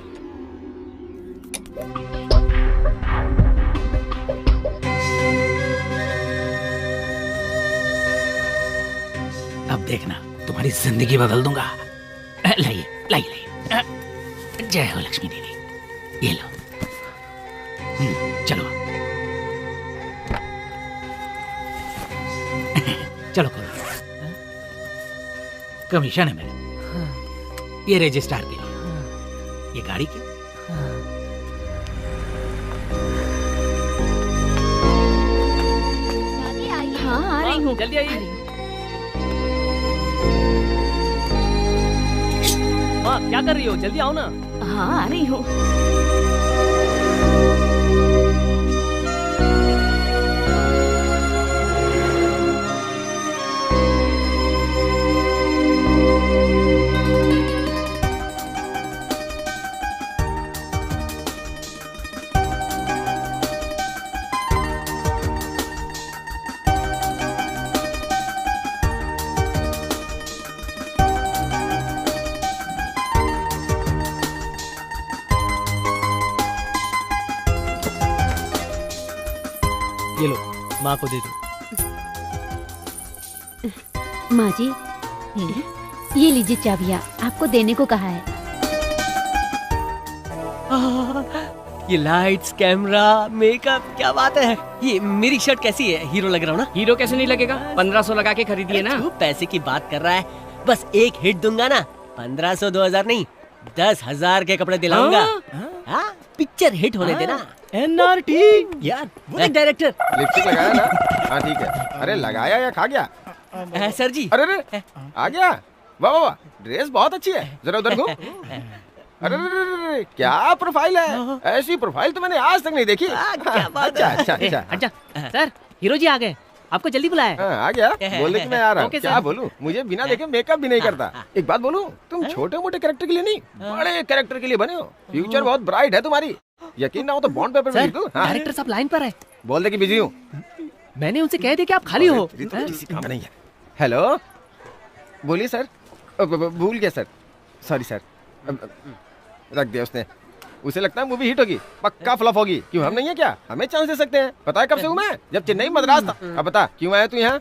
अब देखना, तुम्हारी जिंदगी बदल दूंगा। लाइए लाइए लाइए। जय हो लक्ष्मी देवी। ये लो। चलो चलो खोलो। कमीशन है मेरा। ये रजिस्ट्रार के लिए, ये गाड़ी के। हाँ आ रही हूँ। जल्दी आइए। माँ क्या कर रही हो? जल्दी आओ ना। हाँ आ रही हूँ। ये लो, माँ को दे दो। माँ जी, ये लीजिए चाबियाँ, आपको देने को कहा है। ये लाइट्स, कैमरा, मेकअप, क्या बात है। ये मेरी शर्ट कैसी है? हीरो लग रहा हूँ ना? हीरो कैसे नहीं लगेगा? 1500 लगा के खरीदिए ना। तू पैसे की बात कर रहा है, बस एक हिट दूंगा ना, 1500 2000 नहीं 10,000 के कपड़े दिलाऊंगा। हाँ, पिक्चर हिट होने देना। NRT यार वो डायरेक्टर लिपस्टिक लगाया ना? हाँ ठीक है। अरे लगाया या खा गया? सर जी। अरे अरे आ गया, वाह वाह वाह, ड्रेस बहुत अच्छी है, जरा उधर घूम। अरे अरे क्या प्रोफाइल है, ऐसी प्रोफाइल तो मैंने आज तक नहीं देखी। अच्छा अच्छा अच्छा। अच्छा सर, हीरो जी आ गए, आपको जल्दी बुलाया। आ गया, बोलने की मैं आ रहा हूँ। ओके, क्या सर। बोलूँ, मुझे बिना देखे मेकअप भी नहीं करता। एक बात बोलूँ, तुम छोटे मोटे कैरेक्टर के लिए नहीं, बड़े कैरेक्टर के लिए बने हो। फ्यूचर बहुत ब्राइट है तुम्हारी, यकीन ना हो तो बॉन्ड पेपर में लिख दूँ। डायरेक्टर साहब लाइन पर है, बोल दे कि बिजी हूँ। मैंने उनसे कह दिया कि आप खाली हो। किसी काम नहीं है। हेलो, बोलिए सर। भूल गया सर, सॉरी सर। रख दिया उसने। उसे लगता है मूवी हिट होगी, पक्का फ्लॉप होगी। क्यों, हम नहीं है क्या? हमें चांस दे सकते हैं। पता है कब से हूँ मैं? जब चेन्नई मद्रास था। अब बता क्यों आया तू यहाँ?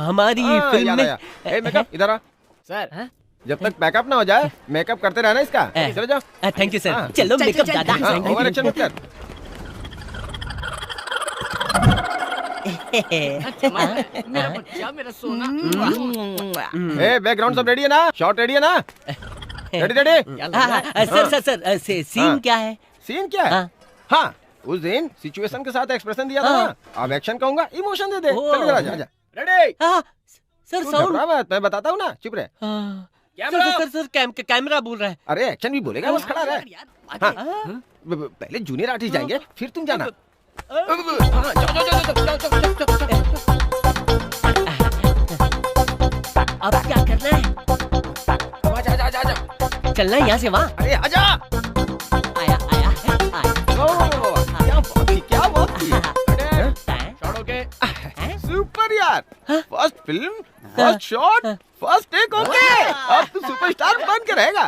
हमारी फिल्म में। ए मेकअप इधर आ सर। जब तक पैकअप ना हो जाए मेकअप करते रहना इसका। चलो जाओ। Thank you sir. चलो मेकअप दादा। ओवर एक्शन मत कर। मेरा बच्चा, मेरा सोना। ए बैकग्राउंड सब रेडी है ना? शॉट रेडी है ना? Ready ready. सर सीन क्या है? सीन क्या है? हाँ, उस दिन सिचुएशन के साथ एक्सप्रेशन दिया था ना, अब एक्शन कहूंगा, इमोशन दे दे। चल इधर आजा। रेडी? सर साउंड मत, मैं बताता हूँ ना, चुप रहे। सर कैमरा बोल रहा है। अरे एक्शन भी बोलेगा, बस खड़ा रहे। पहले जूनियर आर्टिस्ट जाएंगे, फिर तुम जाना। अब क्या करना है? चलना है यहाँ से वहाँ। अरे आजा। आया आया क्या बात की। सुपर यार, first film, first shot, first take. Okay, अब तू सुपरस्टार बन के रहेगा।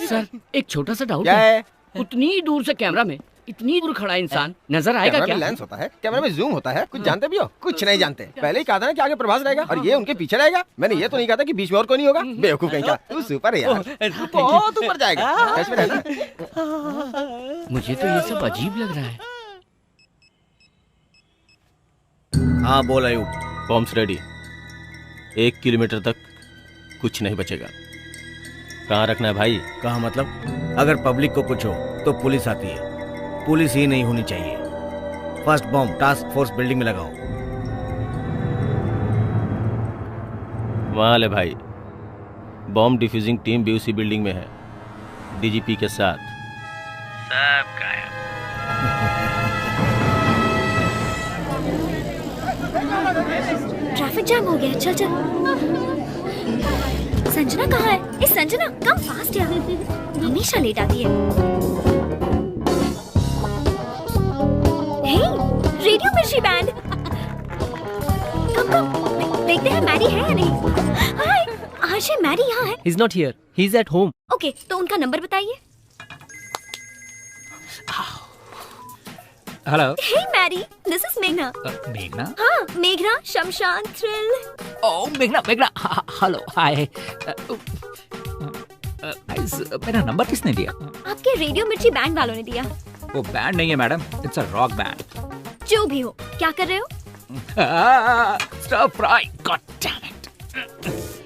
सर एक छोटा सा डाउट क्या है? उतनी दूर से कैमरा में इतनी दूर खड़ा इंसान नजर आएगा कैमरा क्या? में लेंस होता है, कैमरा में जूम होता है। कुछ जानते भी हो? कुछ नहीं जानते। पहले ही कहा था ना कि आगे प्रभास रहेगा और ये उनके पीछे रहेगा। मैंने ये तो नहीं कहा था कि बीच में और कोई नहीं होगा। बेवकूफ कहीं का। तू सुपर है यार, तू बहुत ऊपर जाएगा। टच में रहना। मुझे तो ये सब अजीब लग रहा है। हाँ बोल आयुब। Bombs ready. 1 किलोमीटर तक कुछ नहीं बचेगा। कहाँ रखना है भाई? कहाँ मतलब? अगर पब्लिक को कुछ हो तो पुलिस आती है, पुलिस ही नहीं होनी चाहिए। First bomb task force building में लगाओ। वहाँ ले भाई। बॉम्ब डिफ्यूजिंग टीम भी उसी बिल्डिंग में है, डीजीपी के साथ। सब गायब। ट्रैफिक जाम हो गया। चल चल। संजना कहाँ है? ए संजना, कम फास्ट यार, हमेशा लेट आती है। हे, रेडियो मिर्ची बैंड। कम कम, देखते हैं मैरी है या नहीं। हाय, आशे मैरी यहाँ है। He's not here. He's at home. Okay, तो उनका नंबर बताइए। Hello. Hey Mary, this is मेघना। मेघना? हाँ, मेघना, शमशान, थ्रिल। ओह मेघना, मेघना, हेलो, हाय। मेरा नंबर किसने दिया? आपके रेडियो मिर्ची बैंड वालों ने दिया। वो बैंड नहीं है madam, it's a rock band. जो भी हो, क्या कर रहे हो? Stir fry, god damn it.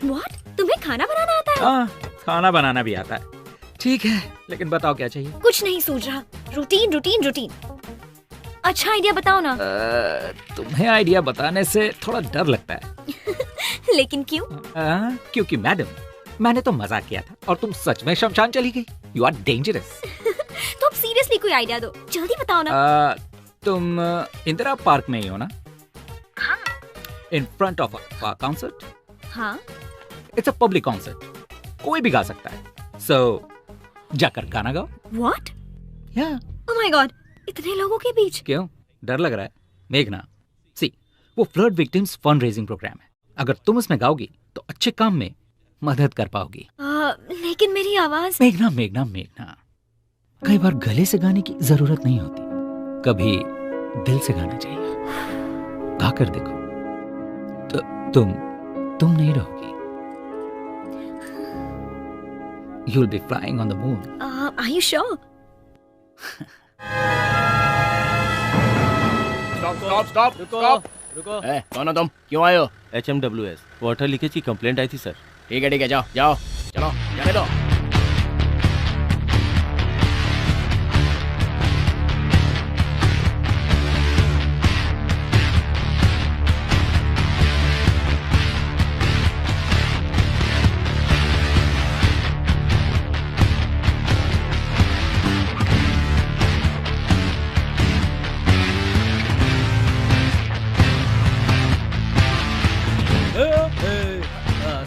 What? तुम्हें खाना बनाना आता है? हाँ, खाना बनाना भी आता है। ठीक है, लेकिन बताओ क्या चाहिए? कुछ नहीं सूझ रहा। Routine routine routine. अच्छा आइडिया बताओ ना। तुम्हें आइडिया बताने से थोड़ा डर लगता है। लेकिन क्यों? क्योंकि मैडम, मैंने तो मजाक किया था और तुम सच में शमशान चली गई। You are dangerous. तो अब सीरियसली कोई आइडिया दो, जल्दी बताओ ना। तुम इंदिरा पार्क में ही हो ना? हाँ। In front of a concert. हाँ। इट्स अ पब्लिक कॉन्सर्ट, कोई भी गा सकता है। सो जाकर गाना गाओ। व्हाट? या। ओह माय गॉड, इतने लोगों के बीच। क्यों डर लग रहा है? मेघना, सी, वो flood victims fund raising programme है। अगर तुम उसमें गाओगी तो अच्छे काम में मदद कर पाओगी। लेकिन मेरी आवाज। मेघना मेघना मेघना, कई बार गले से गाने की जरूरत नहीं होती, कभी दिल से गाना चाहिए। गाकर देखो तो तुम नहीं रहोगी। You'll be flying on the moon. Are you sure? Stop. रुको। कौन हो तुम? क्यों आए हो? HMWS वाटर लीकेज की कंप्लेंट आई थी सर। ठीक है, जाओ चलो, जाने दो।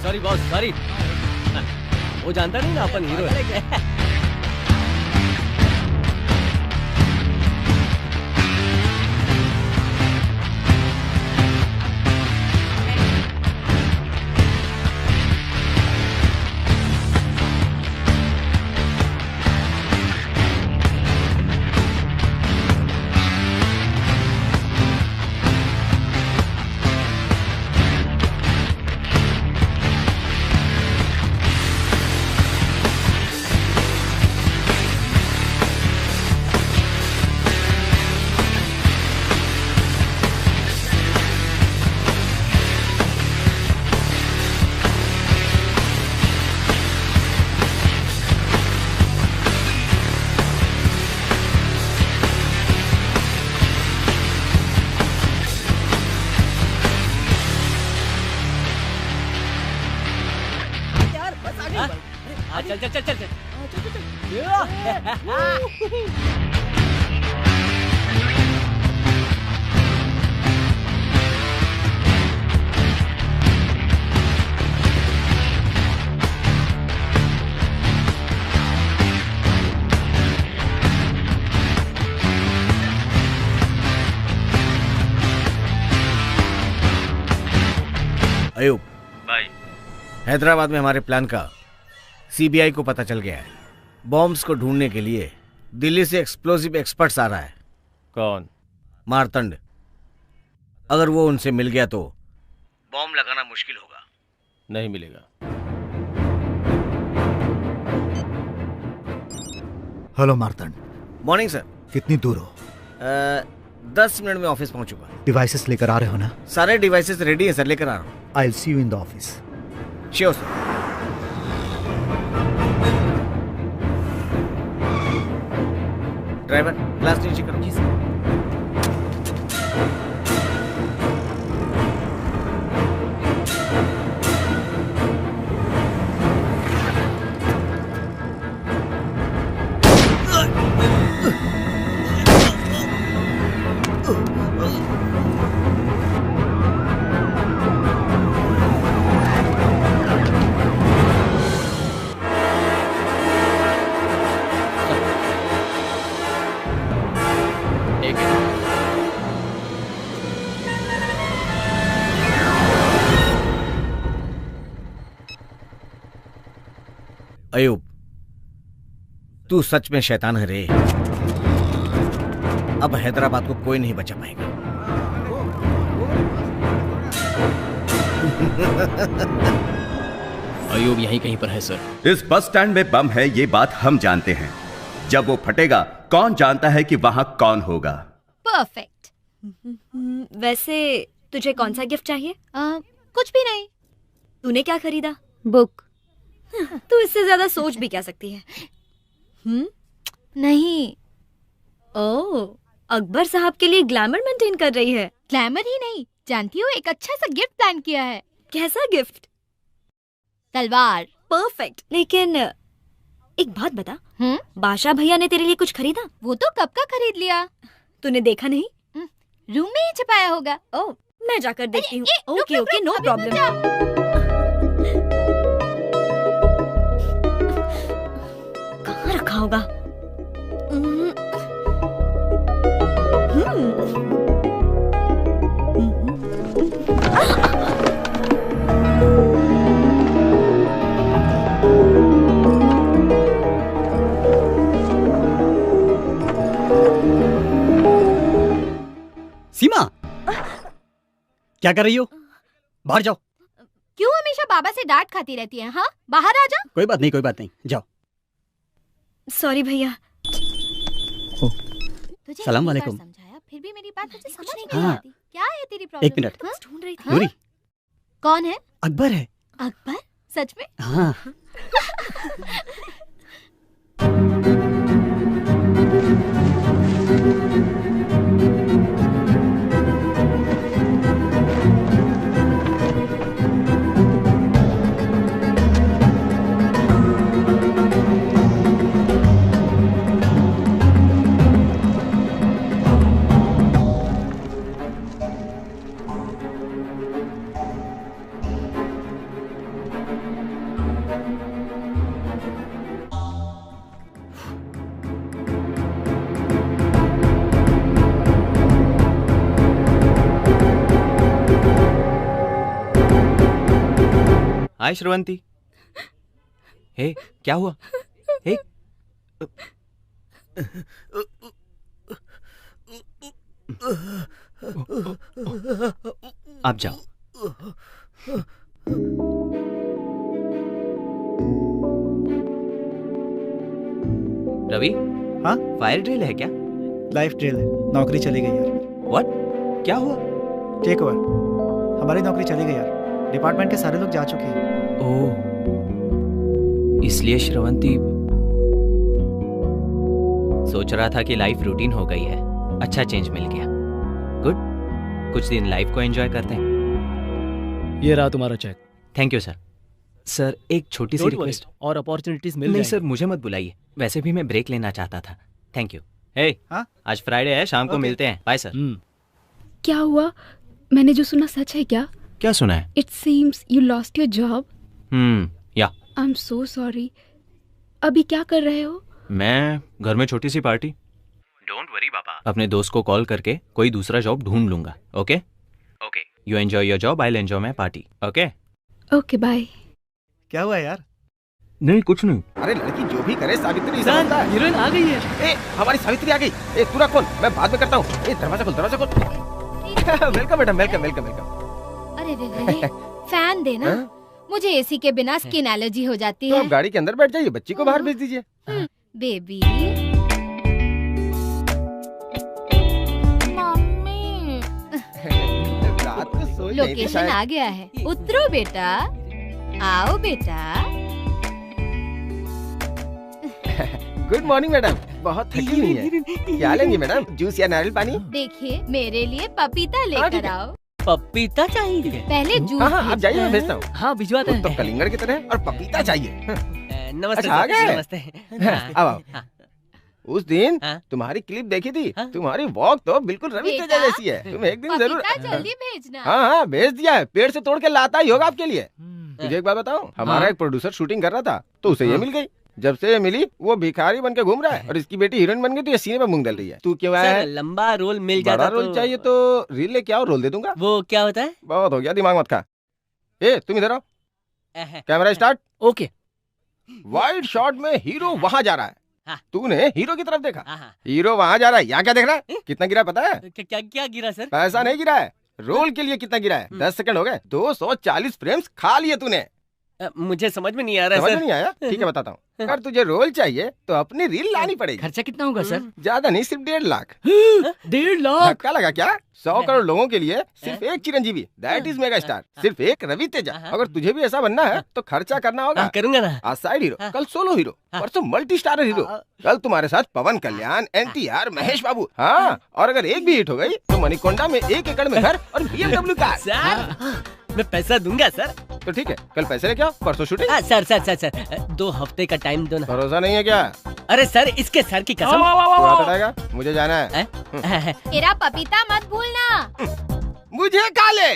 Sorry boss, sorry. वो जानता नहीं ना अपन हीरो है। चल। अयूब भाई, हैदराबाद में हमारे प्लान का सीबीआई को पता चल गया है। बॉम्ब्स को ढूंढने के लिए दिल्ली से एक्सप्लोसिव एक्सपर्ट्स आ रहा है। कौन? मारतंड। अगर वो उनसे मिल गया तो बॉम्ब लगाना मुश्किल होगा। नहीं मिलेगा। हेलो मार्तंड। Morning sir. कितनी दूर हो? 10 मिनट में ऑफिस पहुंचूंगा। डिवाइसेस लेकर आ रहे हो ना? सारे डिवाइसेस रेडी हैं सर, लेकर आ रहा हूँ। I will see you in the office. Sure sir. Driver glass नीचे करो। जी सर। अयूब, तू सच में शैतान है रे। अब हैदराबाद को कोई नहीं बचा पाएगा। अयूब यहीं कहीं पर है सर। इस बस स्टैंड में बम है, ये बात हम जानते हैं। जब वो फटेगा कौन जानता है कि वहां कौन होगा। परफेक्ट। वैसे तुझे कौन सा गिफ्ट चाहिए? कुछ भी नहीं। तूने क्या खरीदा? बुक। तू इससे ज्यादा सोच भी क्या सकती है? नहीं। ओह, अकबर साहब के लिए ग्लैमर मेंटेन कर रही है। ग्लैमर ही नहीं, जानती हो एक अच्छा सा गिफ्ट प्लान किया है। कैसा गिफ्ट? तलवार। परफेक्ट। लेकिन एक बात बता, बादशाह भैया ने तेरे लिए कुछ खरीदा? वो तो कब का खरीद लिया। तूने देखा नहीं? रूम में ही छुपाया होगा। ओह, मैं जाकर देखती हूँ। Okay okay, no problem. कहाँ रखा होगा? सीमा, क्या कर रही हो? बाहर जाओ। क्यों हमेशा बाबा से डांट खाती रहती है? हाँ, बाहर आ जा। कोई बात नहीं, जाओ। सॉरी भैया। सलाम वालेकुम। समझाया फिर भी मेरी बात तुझे समझ नहीं हाँ। आती। क्या है तेरी प्रॉब्लम? 1 मिनट। ढूंढ रही थी। नूरी, कौन है? अकबर है। अकबर? सच में? हाँ। हाय श्रवंती। हे, क्या हुआ? हे, आप जाओ। रवि, हाँ? फायर ड्रिल है क्या? लाइफ ड्रिल है। नौकरी चली गई यार। व्हाट? क्या हुआ? Take over. हमारी नौकरी चली गई यार। डिपार्टमेंट के सारे लोग जा चुके हैं। ओह, इसलिए श्रवंती सोच रहा था कि लाइफ रूटीन हो गई है। अच्छा चेंज मिल गया। गुड, कुछ दिन लाइफ को एंजॉय करते हैं। ये रहा तुम्हारा cheque. Thank you sir. Sir, एक छोटी सी रिक्वेस्ट। और अपॉर्चुनिटीज मिल नहीं जाएंगी। सर, मुझे मत बुलाइए। वैसे भी मैं ब्रेक लेना चाहता था। Thank you. हे, आज फ्राइडे है, शाम को मिलते हैं। Bye sir. क्या हुआ? मैंने जो सुना सच है क्या? क्या सुना है? It seems you lost your job. Yeah. I am so sorry. अभी क्या कर रहे हो? मैं घर में छोटी सी पार्टी। डोंट वरी बाबा। अपने दोस्त को कॉल करके कोई दूसरा जॉब ढूंढ लूंगा। Okay okay, you enjoy your job, I will enjoy my party. Okay okay, bye. क्या हुआ यार? नहीं कुछ नहीं। अरे लड़की जो भी करे सावित्री सर, समझता है। हीरोइन आ गई है। ए हमारी सावित्री आ गई। ए तू रख फोन, मैं बाद में करता हूँ। ए दरवाजा खोल, दरवाजा खोल। Welcome madam, welcome welcome welcome. अरे रे फैन देना, मुझे एसी के बिना स्किन एलर्जी हो जाती तो है। आप गाड़ी के अंदर बैठ जाइए, बच्ची को बाहर भेज दीजिए। बेबी रात को सोई नहीं थी लोकेशन शायद। आ गया है, उतरो बेटा, आओ बेटा। गुड मॉर्निंग मैडम, बहुत थकी हुई है। क्या लेंगी मैडम, जूस या नारियल पानी? देखिए मेरे लिए पपीता लेकर आओ। पपीता चाहिए? पहले जूस हाँ हाँ आप जाइए, मैं भेजता हूँ। हाँ भिजवाते हैं। तो कलिंगड़ की तरह और पपीता चाहिए। नमस्ते अच्छा, आ सर, गए? नमस्ते। अब आओ। उस दिन तुम्हारी क्लिप देखी थी, तुम्हारी वॉक तो बिल्कुल रवि तेजा जैसी है। तुम एक दिन जरूर। पपीता जल्दी भेजना। हाँ हाँ भेज दिया है, पेड़ से तोड़ के लाता ही होगा आपके लिए। तुझे एक बात बताऊं, हमारा एक प्रोड्यूसर शूटिंग कर रहा था तो उसे ये मिल गई। जब से ये मिली वो भिखारी बन के घूम रहा है और इसकी बेटी हीरोइन बन गई तो ये सीने पे मूंग डाल रही है। तू क्यों आया सर, है? लंबा रोल मिल बड़ा जाता रोल चाहिए तो रील लेके आओ, रोल दे दूंगा। वो क्या होता है? बहुत हो गया, दिमाग मत खा। ए तुम इधर आओ, camera start. Okay. Wide shot में हीरो वहां जा रहा है, हाँ। तूने हीरो की तरफ देखा। हीरो वहां जा रहा है, यहाँ क्या देख रहा है? कितना गिरा पता है? क्या क्या गिरा सर? पैसा नहीं गिरा है, रोल के लिए कितना गिरा है? 10 सेकंड हो गए, 240 फ्रेम्स खा लिए तूने। मुझे समझ में नहीं आ रहा समझ सर। में नहीं आया? ठीक है बताता हूँ। अगर तुझे रोल चाहिए तो अपनी रील लानी पड़ेगी। खर्चा कितना होगा सर? ज्यादा नहीं, सिर्फ 1.5 लाख। 1.5 लाख? धक्का लगा क्या? 100 करोड़ लोगों के लिए सिर्फ एक Chiranjeevi, that is mega star, सिर्फ एक रवि तेजा। अगर तुझे भी ऐसा बनना है तो खर्चा करना होगा। करूंगा ना। आज साइड हीरो, कल सोलो हीरो, परसों मल्टी स्टारर हीरो, कल तुम्हारे साथ पवन कल्याण, NTR, महेश बाबू। हाँ, और अगर एक भी हिट हो गई तो मणिकोंडा में 1 एकड़ में घर और BMW कार। सर मैं पैसा दूंगा सर। तो ठीक है, कल पैसे लेके आओ, परसों shooting. Sir sir sir sir 2 हफ्ते का टाइम दो ना। भरोसा नहीं है क्या? अरे सर इसके सर की कसम। तू हाथ हटाएगा? मुझे जाना है। तेरा पपीता मत भूलना। मुझे काले।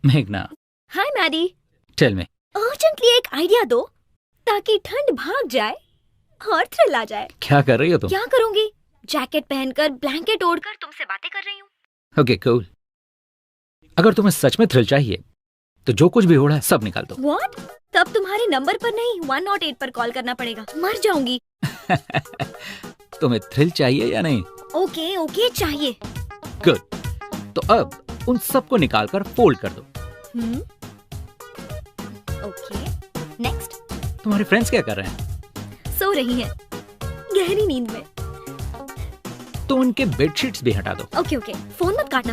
मेघना, हाय मैडी, टेल मी। अर्जेंटली एक आइडिया दो ताकि ठंड भाग जाए और थ्रिल आ जाए। क्या कर रही हो तुम? क्या करूंगी? जैकेट पहनकर, ब्लैंकेट ओढ़कर तुमसे बातें कर रही हूँ। Okay cool. अगर तुम्हें सच में थ्रिल चाहिए तो जो कुछ भी हो रहा है सब निकाल दो। व्हाट? तब तुम्हारे नंबर पर नहीं 108 पर कॉल करना पड़ेगा, मर जाऊंगी। तुम्हें थ्रिल चाहिए या नहीं? ओके ओके चाहिए। गुड। तो अब उन सबको निकाल कर फोल्ड कर दो। Okay next. तुम्हारे फ्रेंड्स क्या कर रहे हैं? सो रही हैं गहरी नींद में। तो उनके बेडशीट्स भी हटा दो। ओके ओके, फोन मत काटना।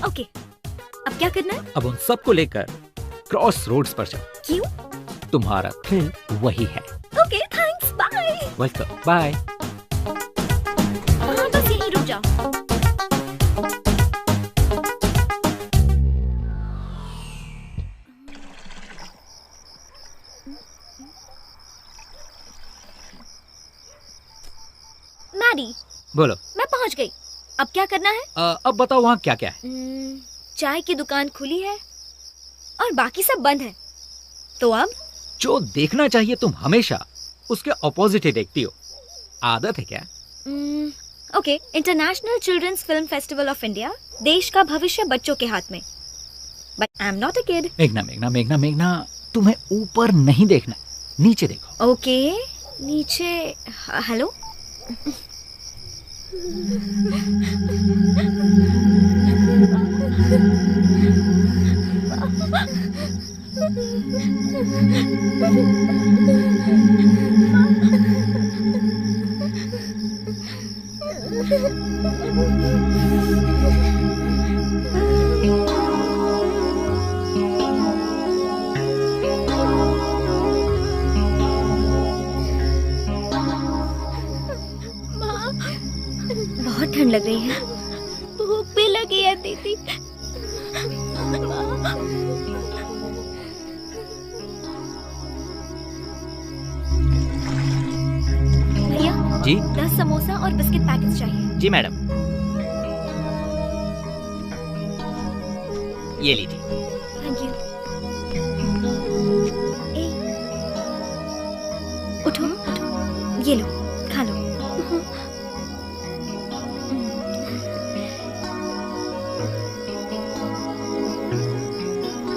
ओके, अब क्या करना है? अब उन सबको लेकर क्रॉस रोड्स पर जाओ। क्यों? तुम्हारा थ्रिल वही है। Okay thanks, bye. Welcome, bye. हाँ बस यहीं रुक जाओ। मैडी, बोलो। मैं पहुंच गई। अब क्या करना है? अब बताओ वहाँ क्या क्या है? चाय की दुकान खुली है और बाकी सब बंद है। तो अब जो देखना चाहिए तुम हमेशा उसके ऑपोजिट ही देखती हो। आदत है क्या? Okay, international children's film festival of India, देश का भविष्य बच्चों के हाथ में। But I am not a kid. मेघना मेघना मेघना मेघना, तुम्हें ऊपर नहीं देखना, नीचे देखो। ओके, नीचे। हेलो। बहुत ठंड लग रही है। भूख भी लगी है दीदी। भैया जी 10 समोसा और बिस्किट पैकेट्स चाहिए। जी मैडम, ये लीजिए। Thank you. उठो उठो, ये लो खा लो।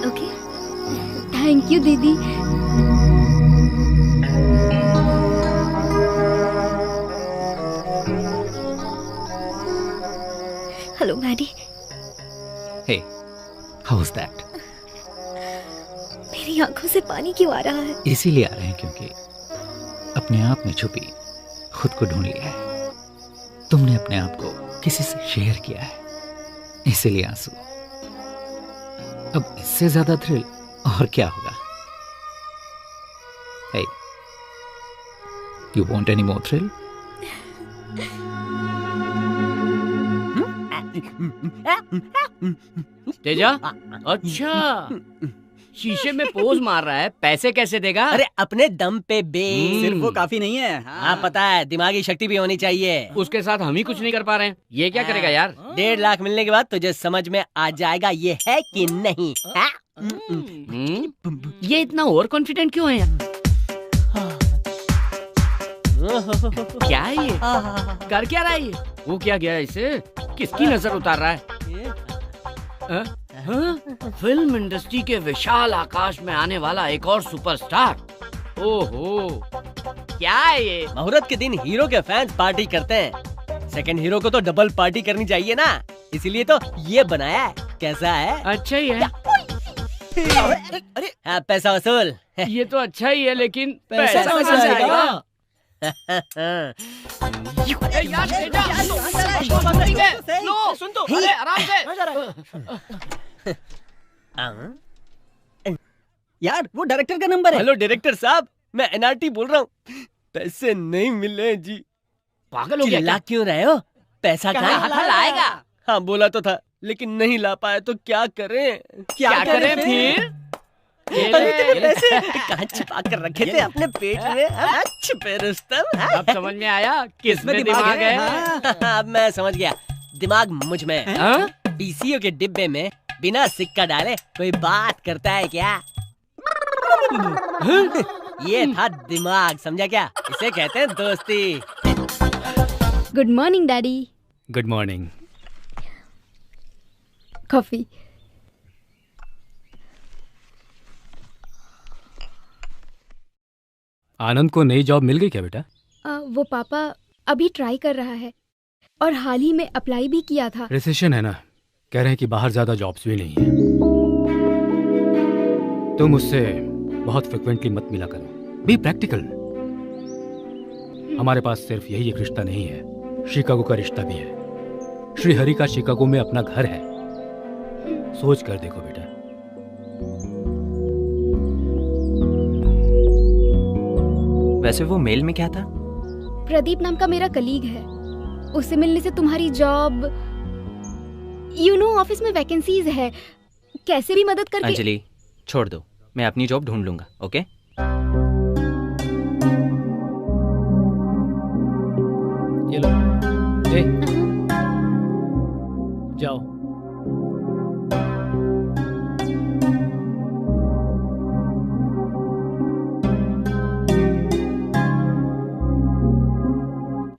ओके, थैंक यू दीदी। Hello Maddie. Hey, how's that? मेरी आंखों से पानी क्यों आ रहा है? इसीलिए आ रहे हैं क्योंकि अपने आप में छुपी खुद को ढूंढ लिया है। तुमने अपने आप को किसी से शेयर किया है, इसीलिए आंसू। अब इससे ज्यादा थ्रिल और क्या होगा? Hey, you want any more thrill? Teja, अच्छा शीशे में पोज मार रहा है, पैसे कैसे देगा? अरे अपने दम पे बे। सिर्फ वो काफी नहीं है। हाँ पता है, दिमागी शक्ति भी होनी चाहिए। उसके साथ हम ही कुछ नहीं कर पा रहे हैं, ये क्या करेगा यार? 1.5 लाख मिलने के बाद तुझे समझ में आ जाएगा ये है कि नहीं। ये इतना ओवर कॉन्फिडेंट क्यों है यार? क्या है ये? कर क्या रहा है ये? वो क्या गया इसे? किसकी नजर उतार रहा है? फिल्म इंडस्ट्री के विशाल आकाश में आने वाला एक और सुपरस्टार। ओहो, क्या है ये? मुहूर्त के दिन हीरो के फैंस पार्टी करते हैं, सेकंड हीरो को तो डबल पार्टी करनी चाहिए ना, इसीलिए तो ये बनाया है। कैसा है? अच्छा ही है। अरे पैसा वसूल। ये तो अच्छा ही है, लेकिन पैसा कहाँ से आएगा? सुन तो, अरे आराम से। यार वो डायरेक्टर का नंबर है। हेलो डायरेक्टर साहब, मैं एनआरटी बोल रहा हूँ। पैसे नहीं मिले जी। पागल हो गया? चिल्ला क्यों रहे हो? पैसा कहाँ लाएगा? हाँ बोला तो था, लेकिन नहीं ला पाए तो क्या करें? क्या करें फिर? अरे तेरे पैसे कहाँ छिपा कर रखे थे? अपने पेट में। छुपे रुस्तम। अब समझ में आया किसमें दिमाग है? अब मैं समझ गया, दिमाग मुझ में है। पीसीओ के डिब्बे में बिना सिक्का डाले कोई बात करता है क्या? ये था दिमाग, समझा क्या? इसे कहते हैं दोस्ती। Good morning daddy. Good morning. Coffee. Anand को नई जॉब मिल गई क्या बेटा? वो पापा अभी ट्राई कर रहा है और हाल ही में अप्लाई भी किया था। रिसेशन है ना, कह रहे हैं कि बाहर ज्यादा जॉब्स भी नहीं है। तुम उससे बहुत फ्रिक्वेंटली मत मिला करो, बी प्रैक्टिकल। हमारे पास सिर्फ यही एक रिश्ता नहीं है, शिकागो का रिश्ता भी है। श्रीहरि का शिकागो में अपना घर है, सोच कर देखो बेटा। वैसे वो मेल में क्या था? प्रदीप नाम का मेरा कलीग है, उससे मिलने से तुम्हारी जॉब, ऑफिस में वैकेंसीज है, कैसे भी मदद करके। अंजलि छोड़ दो, मैं अपनी जॉब ढूंढ लूंगा। ओके ये लो। ए, जाओ।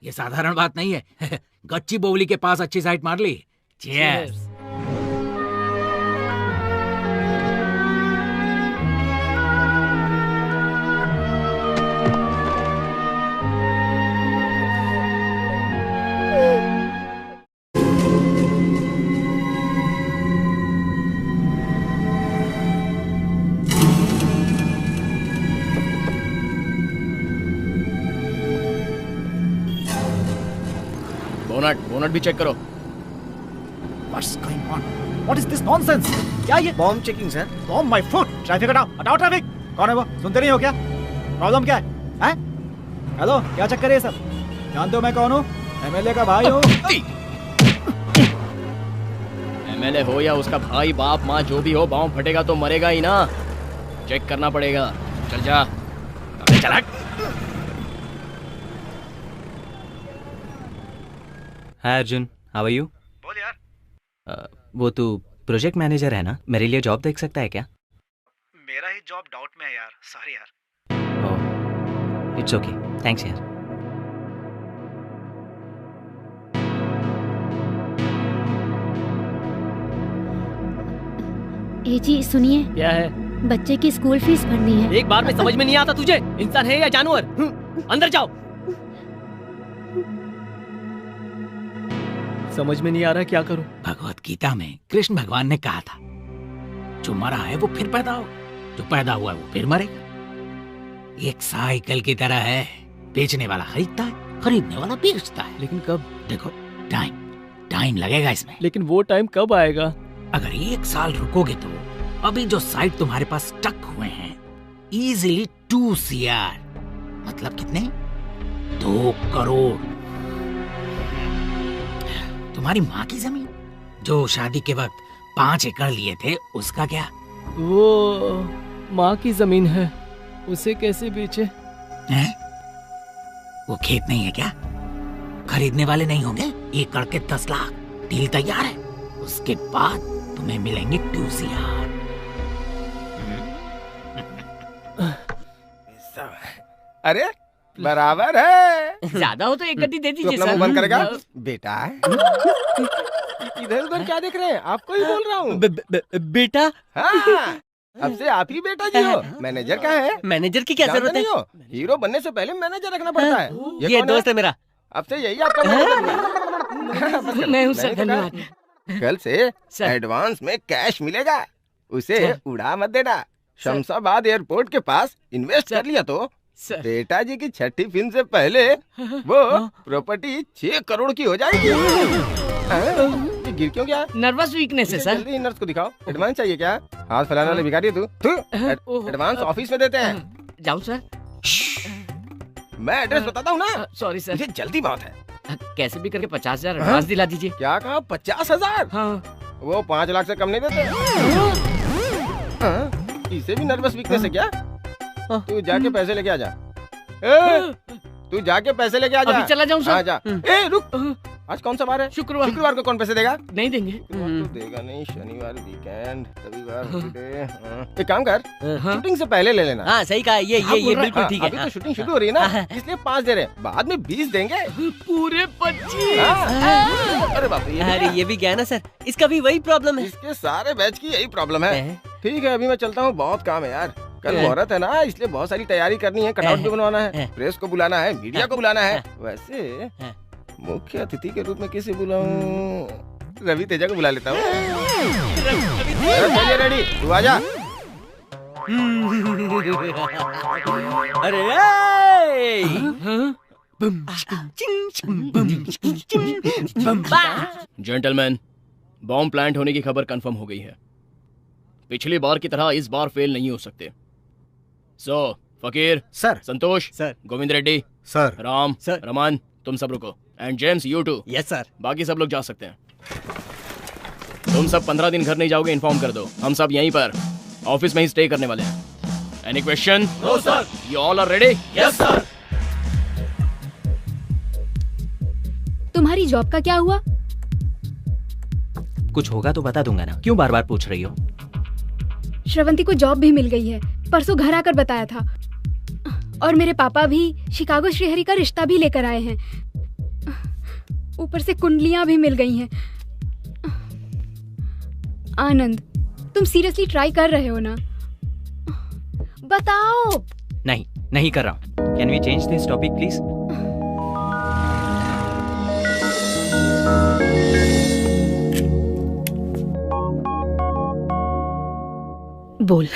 ये साधारण बात नहीं है। गच्ची बोवली के पास अच्छी साइट मार ली। चीयर्स। बोनट भी चेक करो। What's going on? What is this nonsense? क्या ये? Bomb checking sir. Bomb my foot. Traffic हटाओ, हटाओ ट्रैफिक। कौन है वो? सुनते नहीं हो क्या? प्रॉब्लम क्या है? हैं? हेलो, क्या चक्कर है ये सब? जानते हो मैं कौन हूँ? एमएलए का भाई हूँ। एमएलए हो या उसका भाई, बाप, माँ जो भी हो, बॉम्ब फटेगा तो मरेगा ही ना। चेक करना पड़ेगा। चल जा। चल हट। हाय अर्जुन, हाउ आर यू? बोल यार। वो तू प्रोजेक्ट मैनेजर है ना, मेरे लिए जॉब देख सकता है क्या? मेरा ही जॉब डाउट में है यार, सॉरी यार। इट्स ओके, थैंक्स यार। ए जी सुनिए, क्या है? बच्चे की स्कूल फीस भरनी है। एक बार में समझ में नहीं आता तुझे, इंसान है या जानवर? अंदर जाओ। समझ में नहीं आ रहा क्या करूं। भगवत गीता में कृष्ण भगवान ने कहा था, जो मरा है वो फिर पैदा हो, जो पैदा हुआ है वो फिर मरेगा। एक साइकिल की तरह है, बेचने वाला खरीदता है, खरीदने वाला बेचता है। लेकिन कब? देखो टाइम लगेगा इसमें। लेकिन वो टाइम कब आएगा? अगर 1 साल रुकोगे तो अभी जो साइट तुम्हारे पास स्टक हुए हैं इजीली 2 CR, मतलब कितने? 2 करोड़। तुम्हारी माँ की जमीन जो शादी के वक्त 5 एकड़ लिए थे, उसका क्या? वो माँ की जमीन है, उसे कैसे बेचे? हैं? वो खेत नहीं है क्या? खरीदने वाले नहीं होंगे? एकड़ के 10 लाख, डील तैयार है। उसके बाद तुम्हें मिलेंगे 2 CR। अरे बराबर है। ज्यादा हो तो एक गड्डी दे दीजिए अपना सर। मुंह बंद करेगा बेटा? इधर उधर क्या देख रहे हैं? आपको ही बोल रहा हूँ। बेटा? हाँ, अब से आप ही बेटा जी हो। मैनेजर कहाँ है? मैनेजर की क्या जरूरत है? हीरो बनने से पहले मैनेजर रखना पड़ता है। ये कौन दोस्त है मेरा। अब से यही आपका मैनेजर। मैं हूँ सर, धन्यवाद। कल से एडवांस में कैश मिलेगा, उसे उड़ा मत देना। शमशाबाद एयरपोर्ट के पास इन्वेस्ट कर लिया तो बेटा जी की छठी फिल्म से पहले वो प्रॉपर्टी 6 करोड़ की हो जाएगी। ये गिर क्यों गया? नर्वस वीकनेस है सर। जल्दी नर्स को दिखाओ। एडवांस चाहिए क्या? हाथ फैलाने वाले भिखारी है तू। एडवांस ऑफिस में देते हैं। जाऊँ सर? मैं एड्रेस बताता हूँ ना। सॉरी सर, मुझे जल्दी बहुत है। कैसे भी करके 50,000 एडवांस दिला दीजिए। क्या कहा? 50,000? हाँ। वो 5 लाख से कम नहीं देते। इसे भी नर्वस वीकनेस है क्या? तू जाके पैसे लेके आ जा। तू जाके पैसे लेके आ जा। अभी चला जाऊं सर? हाँ, जा। ए रुक, आज कौन सा बार है? शुक्रवार को कौन पैसे देगा? नहीं देंगे। तो देगा नहीं। शनिवार वीकेंड, रविवार हॉलिडे। एक काम कर, शूटिंग से पहले ले लेना। हाँ सही कहा, ये बिल्कुल ठीक है। अभी तो शूटिंग शुरू हो रही है ना, इसलिए 5 दे रहे हैं, बाद में 20 देंगे। पूरे 25। अरे बाप रे, अरे ये भी क्या है ना सर, इसका भी वही प्रॉब्लम है। इसके सारे बैच की यही प्रॉब्लम है। ठीक है, अभी मैं चलता हूँ, बहुत काम है यार। कल मुहूर्त है ना, इसलिए बहुत सारी तैयारी करनी है। कटआउट भी बनवाना है, प्रेस को बुलाना है, मीडिया को बुलाना है। वैसे मुख्य अतिथि के रूप में किसे बुलाऊं? रवि तेजा को बुला लेता हूँ। चलिए रेडी, तू आजा। अरे जेंटलमैन, बॉम्ब प्लांट होने की खबर कंफर्म हो गई है। पिछली बार की तरह इस बार फेल नहीं हो सकते। So Fakir sir, Santosh sir, Govind Reddy sir, Ram sir, Raman, तुम सब रुको। And James, you too. Yes sir. बाकी सब लोग जा सकते हैं। तुम सब 15 दिन घर नहीं जाओगे, इन्फॉर्म कर दो। हम सब यहीं पर ऑफिस में ही स्टे करने वाले हैं। Any question? No sir. You all are ready? Yes sir. तुम्हारी जॉब का क्या हुआ? कुछ होगा तो बता दूंगा ना, क्यों बार बार पूछ रही हो? श्रवंती को जॉब भी मिल गई है, परसों घर आकर बताया था। और मेरे पापा भी शिकागो श्रीहरि का रिश्ता भी लेकर आए हैं। ऊपर से कुंडलियां भी मिल गई हैं। आनंद, तुम सीरियसली ट्राई कर रहे हो ना? बताओ। नहीं कर रहा हूँ। Can we change this topic please? बोल।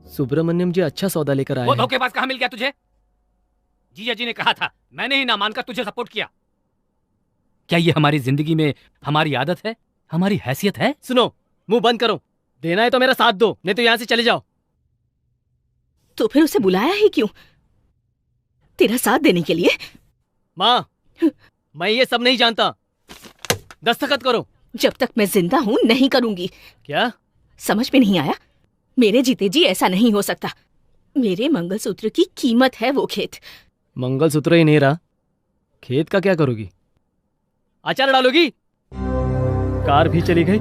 सुब्रमण्यम जी अच्छा सौदा लेकर आए वो हैं। धोखेबाज कहाँ मिल गया तुझे? जीजा जी ने कहा था, मैंने ही ना मानकर तुझे सपोर्ट किया। क्या ये हमारी जिंदगी में हमारी आदत है, हमारी हैसियत है? सुनो, मुंह बंद करो। देना है तो मेरा साथ दो, नहीं तो यहाँ से चले जाओ। तो फिर उसे बुलाया ही क्यों? तेरा साथ देने के लिए? माँ, मैं ये सब नहीं जानता। दस्तखत करो। जब तक मैं जिंदा हूँ नहीं करूंगी। क्या समझ में नहीं आया? मेरे जीते जी ऐसा नहीं हो सकता। मेरे मंगलसूत्र की कीमत है वो खेत। मंगलसूत्र ही नहीं रहा, खेत का क्या करोगी? अचार डालोगी? कार भी चली गई,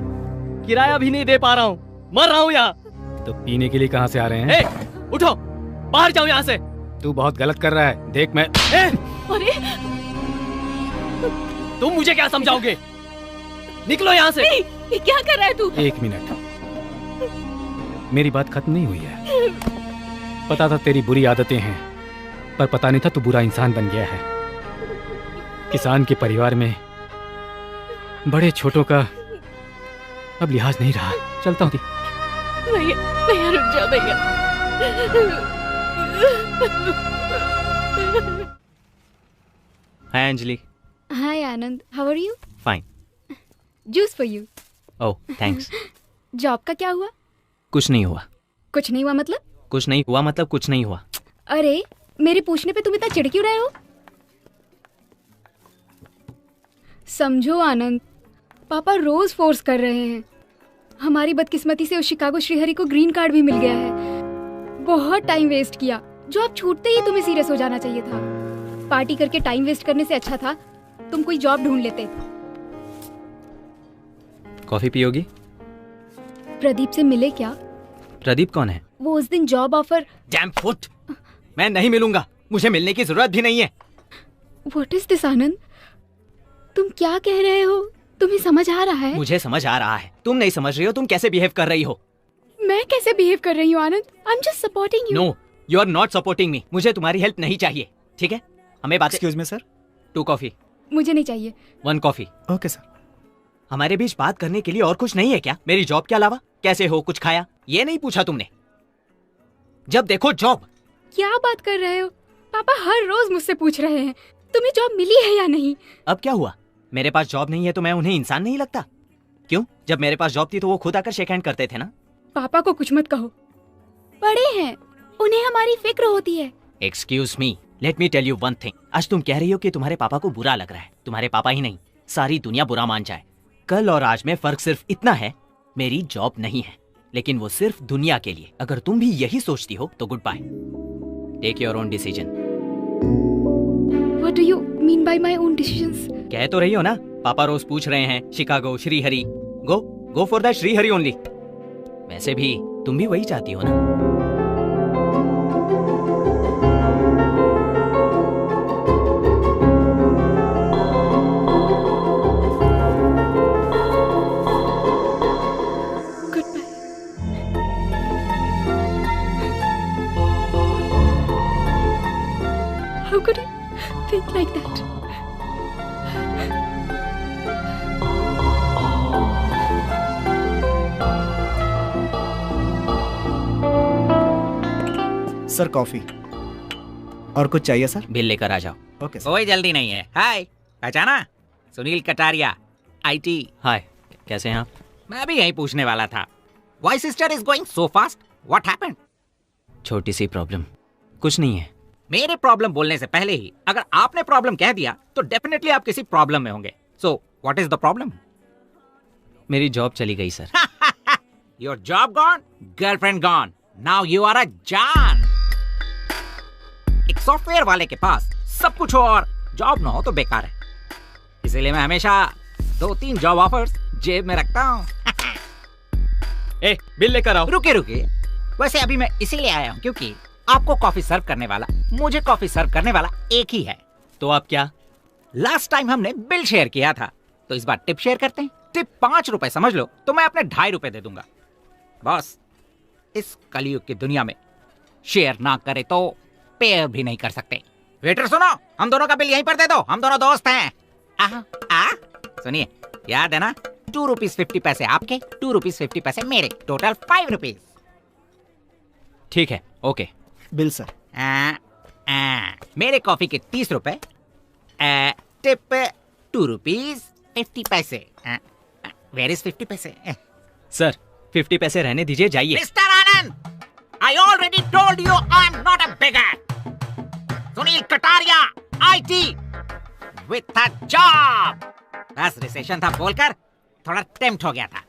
किराया भी नहीं दे पा रहा हूँ, मर रहा हूँ यहाँ। तो पीने के लिए कहाँ से आ रहे हैं? उठो, बाहर जाओ यहाँ से। तू बहुत गलत कर रहा है। देख मैं अरे तुम मुझे क्या समझाओगे? निकलो यहाँ से। ये क्या कर रहा है तू? एक मिनट, मेरी बात खत्म नहीं हुई है। पता था तेरी बुरी आदतें हैं, पर पता नहीं था तू बुरा इंसान बन गया है। किसान के परिवार में बड़े छोटों का अब लिहाज नहीं रहा। चलता हूँ। भैया भैया रुक जाओ भैया। Hi Anjali. Hi Anand, how are you? Fine. Juice for you. Oh thanks. Job का क्या हुआ? कुछ नहीं हुआ। कुछ नहीं हुआ मतलब? कुछ नहीं हुआ मतलब कुछ नहीं हुआ। अरे मेरे पूछने पे तुम इतना चिढ़ क्यों रहे हो? समझो आनंद, पापा रोज फोर्स कर रहे हैं। हमारी बदकिस्मती से उस शिकागो श्रीहरि को ग्रीन कार्ड भी मिल गया है। बहुत टाइम वेस्ट किया। जॉब छूटते ही तुम्हें सीरियस हो जाना चाहिए था। पार्टी करके टाइम वेस्ट करने से अच्छा था तुम कोई जॉब ढूंढ लेते। कॉफी पियोगी? प्रदीप से मिले क्या? प्रदीप कौन है? वो उस दिन जॉब ऑफर। डैम फुट, मैं नहीं मिलूंगा। मुझे मिलने की जरूरत भी नहीं है। व्हाट इज दिस आनंद? तुम क्या कह रहे हो? तुम्हें समझ आ रहा है? मुझे समझ आ रहा है। तुम नहीं समझ रही हो। तुम कैसे बिहेव कर रही हो? मैं कैसे बिहेव कर रही हूँ Anand? I am just supporting you. No, you are not supporting me. मुझे तुम्हारी हेल्प नहीं चाहिए, ठीक है? हमें बात। Excuse me sir. 2 कॉफी। मुझे नहीं चाहिए। 1 कॉफी। Okay sir. हमारे बीच बात करने के लिए और कुछ नहीं है क्या? मेरी जॉब के अलावा? कैसे हो, कुछ खाया, ये नहीं पूछा तुमने? जब देखो जॉब। क्या बात कर रहे हो? पापा हर रोज मुझसे पूछ रहे हैं तुम्हें जॉब मिली है या नहीं। अब क्या हुआ? मेरे पास जॉब नहीं है तो मैं उन्हें इंसान नहीं लगता? क्यों? जब मेरे पास जॉब थी तो वो खुद आकर शेक हैंड करते थे ना। पापा को कुछ मत कहो, बड़े हैं, उन्हें हमारी फिक्र होती है। Excuse me, let me tell you one thing. आज तुम कह रही हो कि तुम्हारे पापा को बुरा लग रहा है। तुम्हारे पापा ही नहीं, सारी दुनिया बुरा मान जाए। कल और आज में फर्क सिर्फ इतना है, मेरी जॉब नहीं है, लेकिन वो सिर्फ दुनिया के लिए। अगर तुम भी यही सोचती हो तो goodbye. Take your own decision. What do you mean by my own decisions? कह तो रही हो ना, पापा रोज पूछ रहे हैं Chicago Srihari. Go for that Srihari only. वैसे भी तुम भी वही चाहती हो ना? How could you think like that? Sir coffee. और कुछ चाहिए सर? बिल लेकर आ जाओ। Okay sir. कोई जल्दी नहीं है। हाय, पहचाना? सुनील कटारिया, IT। हाय, कैसे हैं आप? मैं भी यही पूछने वाला था। Why sister is going so fast? What happened? छोटी सी प्रॉब्लम। कुछ नहीं है। मेरे प्रॉब्लम बोलने से पहले ही अगर आपने प्रॉब्लम कह दिया तो डेफिनेटली आप किसी प्रॉब्लम में होंगे। So what is the problem? मेरी जॉब चली गई sir. Your job gone, girlfriend gone, now you are a जान। एक सॉफ्टवेयर वाले के पास सब कुछ हो और जॉब ना हो तो बेकार है। इसीलिए मैं हमेशा 2-3 जॉब ऑफर्स जेब में रखता हूँ। ए, बिल लेकर आओ। रुके। वैसे अभी मैं इसीलिए आया हूँ क्योंकि आपको कॉफी सर्व करने वाला, मुझे कॉफी सर्व करने वाला एक ही है। तो आप क्या? लास्ट टाइम हमने बिल शेयर किया था, तो इस बार टिप शेयर करते हैं। टिप 5 रुपए समझ लो, तो मैं अपने 2.5 रुपए दे दूंगा। बॉस, इस कलयुग की दुनिया में शेयर ना करे तो पेयर भी नहीं कर सकते। वेटर सुनो, हम दोनों का बिल यहीं पर दे दो, हम दोनों दोस्त हैं। सुनिए, याद है ना, 2 रुपीज 50 पैसे आपके, 2 रुपीज 50 पैसे मेरे, टोटल 5 रुपीज। ठीक है, ओके। Bill sir. मेरे कॉफी के 30 रुपए, टिप 2 रुपीज 50 पैसे। वेयर इज 50 पैसे? सर 50 पैसे रहने दीजिए, जाइए। Mister Anand, I already told you I am not a beggar. Sunil Kataria, IT with a job. बस रिसेशन था बोलकर थोड़ा टेम्प्ट हो गया था।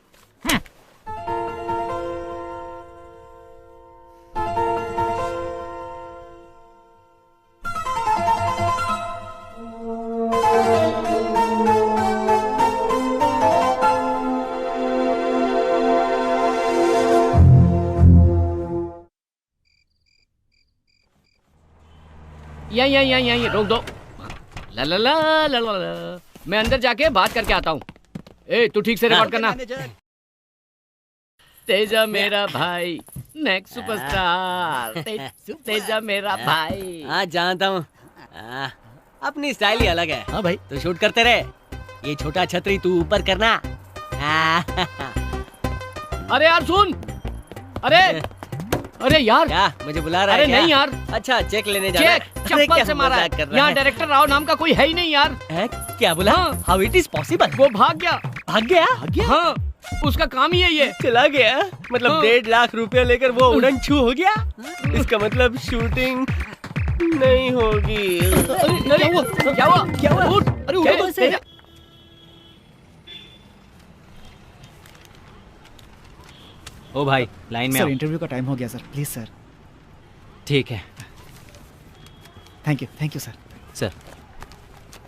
यहीं रोक दो। ला ला ला ला ला ला। मैं अंदर जाके बात करके आता हूँ। ए तू ठीक से रिकॉर्ड करना। तेजा मेरा भाई नेक्स्ट सुपरस्टार। तेजा मेरा भाई। हाँ जानता हूँ, अपनी स्टाइल ही अलग है। हाँ भाई तो शूट करते रहे। ये छोटा छतरी तू ऊपर करना। अरे यार सुन। अरे यार क्या मुझे बुला रहा है? अरे नहीं यार। अच्छा चेक लेने जा रहा है। चप्पल से मारा है। यहाँ डायरेक्टर राव नाम का कोई है ही नहीं यार। क्या बोला? How it is possible? वो भाग गया। भाग गया? हाँ उसका काम ही है ये। चला गया मतलब 1.5 लाख रुपया लेकर वो उड़न छू हो गया। इसका मतलब शूटिंग नहीं होगी। क्या हुआ? उठ। अरे उठ। ओ भाई लाइन में सर आओ। इंटरव्यू का टाइम हो गया सर, प्लीज सर। ठीक है। Thank you sir. Sir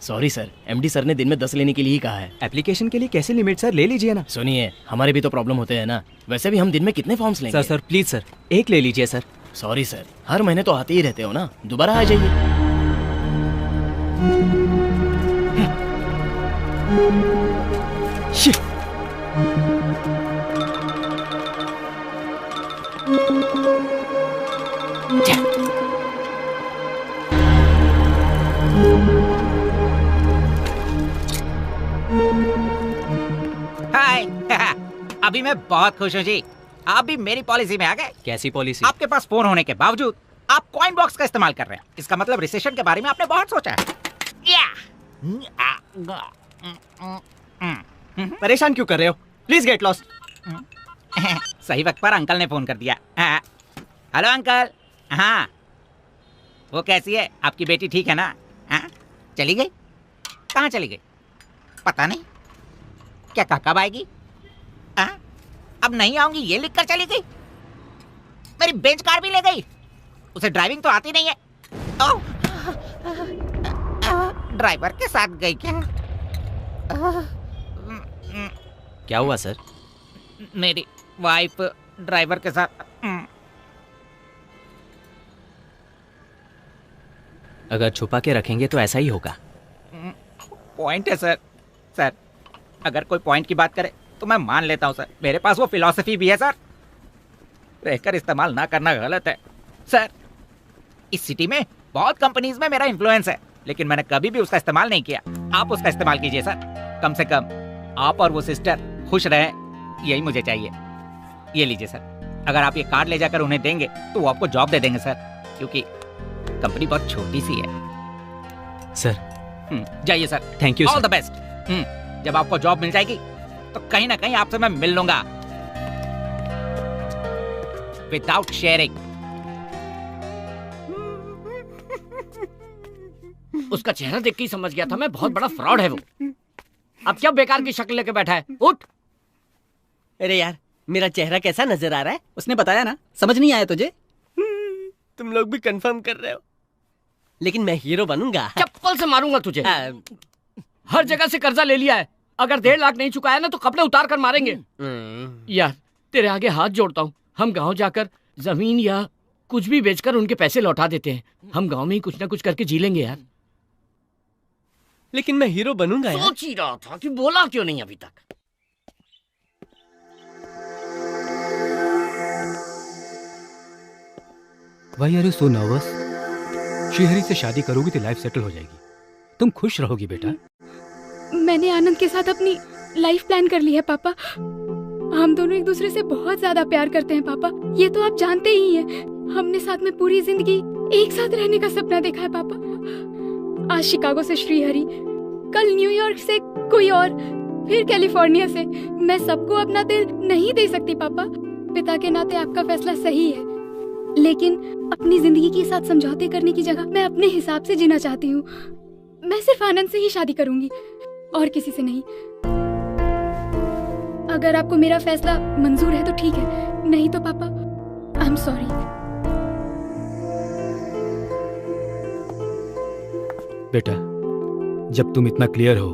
sorry sir, MD sir ने दिन में 10 लेने के लिए ही कहा है। एप्लीकेशन के लिए कैसे लिमिट सर? ले लीजिए ना। सुनिए हमारे भी तो प्रॉब्लम होते हैं ना। वैसे भी हम दिन में कितने फॉर्म्स लेंगे? सर प्लीज सर, एक ले लीजिए सर। सॉरी सर, हर महीने तो आते ही रहते हो ना, दोबारा आ जाइए। हाय अभी मैं बहुत खुश हूँ जी। आप भी मेरी पॉलिसी में आ गए। कैसी पॉलिसी? आपके पास फोन होने के बावजूद आप कॉइन बॉक्स का इस्तेमाल कर रहे हैं। इसका मतलब रिसेशन के बारे में आपने बहुत सोचा है। परेशान क्यों कर रहे हो? Please get lost. सही वक्त पर अंकल ने फोन कर दिया। Hello uncle. हाँ वो कैसी है आपकी बेटी? ठीक है ना? हाँ चली गई? कहाँ चली गई? पता नहीं। क्या कब आएगी? हाँ अब नहीं आऊंगी ये लिखकर चली गई। मेरी बेंच कार भी ले गई। उसे ड्राइविंग तो आती नहीं है। ओह ड्राइवर के साथ गई क्या? क्या हुआ सर? मेरी वाइफ ड्राइवर के साथ। अगर छुपा के रखेंगे तो ऐसा ही होगा। पॉइंट है सर। सर अगर कोई पॉइंट की बात करे तो मैं मान लेता हूँ सर। मेरे पास वो फिलॉसफी भी है सर। रहकर इस्तेमाल ना करना गलत है सर। इस सिटी में बहुत कंपनीज में मेरा इन्फ्लुएंस है, लेकिन मैंने कभी भी उसका इस्तेमाल नहीं किया। आप उसका इस्तेमाल कीजिए सर। कम से कम आप और वो सिस्टर खुश रहें, यही मुझे चाहिए। ये लीजिए सर। अगर आप ये कार्ड ले जाकर उन्हें देंगे तो वो आपको जॉब दे देंगे सर, क्योंकि कंपनी बहुत छोटी सी है सर। जाइए sir. Thank you all the best. जब आपको जॉब मिल जाएगी तो कहीं ना कहीं आपसे मैं मिल लूंगा विदाउट शेयरिंग। उसका चेहरा देख के ही समझ गया था मैं बहुत बड़ा फ्रॉड है वो। अब क्या बेकार की शक्ल लेके बैठा है? उठ। अरे यार मेरा चेहरा कैसा नजर आ रहा है? उसने बताया ना, समझ नहीं आया तुझे? तुम लोग भी कंफर्म कर रहे हो, लेकिन मैं हीरो बनूंगा। चप्पल से मारूंगा तुझे। हर जगह से कर्जा ले लिया है। अगर 1.5 लाख नहीं चुकाया ना तो कपड़े उतार कर मारेंगे। यार तेरे आगे हाथ जोड़ता हूँ, हम गांव जाकर जमीन या कुछ भी बेचकर उनके पैसे लौटा देते हैं। हम गांव में ही कुछ ना कुछ करके जी लेंगे यार। लेकिन मैं हीरो बनूंगा यार। सोच ही रहा था कि बोला क्यों नहीं अभी तक। Why are you so nervous? Shrihari से शादी करोगी तो लाइफ सेटल हो जाएगी। तुम खुश रहोगी बेटा। मैंने आनंद के साथ अपनी लाइफ प्लान कर ली है पापा। हम दोनों एक दूसरे से बहुत ज्यादा प्यार करते हैं पापा, ये तो आप जानते ही हैं। हमने साथ में पूरी जिंदगी एक साथ रहने का सपना देखा है पापा। आज शिकागो से श्रीहरि, कल न्यूयॉर्क से कोई और, फिर कैलिफोर्निया से। मैं सबको अपना दिल नहीं दे सकती पापा। पिता के नाते आपका फैसला सही है, लेकिन अपनी जिंदगी के साथ समझौते करने की जगह मैं अपने हिसाब से जीना चाहती हूँ। मैं सिर्फ आनंद से ही शादी करूंगी और किसी से नहीं। अगर आपको मेरा फैसला मंजूर है तो ठीक है, नहीं तो पापा आई एम सॉरी। बेटा जब तुम इतना क्लियर हो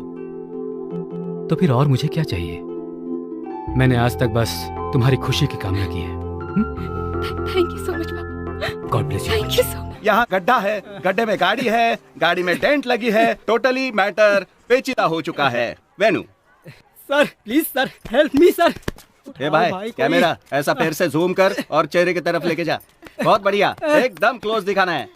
तो फिर और मुझे क्या चाहिए? मैंने आज तक बस तुम्हारी खुशी की कामना की है। थैंक यू सो मच पापा। God bless you. Thank you so much. यहाँ गड्ढा है, गड्ढे में गाड़ी है, गाड़ी में डेंट लगी है, टोटली मैटर पेचीदा हो चुका है। Venu sir please sir, help me sir. Hey भाई कैमरा ऐसा पैर से जूम कर और चेहरे की तरफ लेके जा। बहुत बढ़िया, एकदम क्लोज दिखाना है।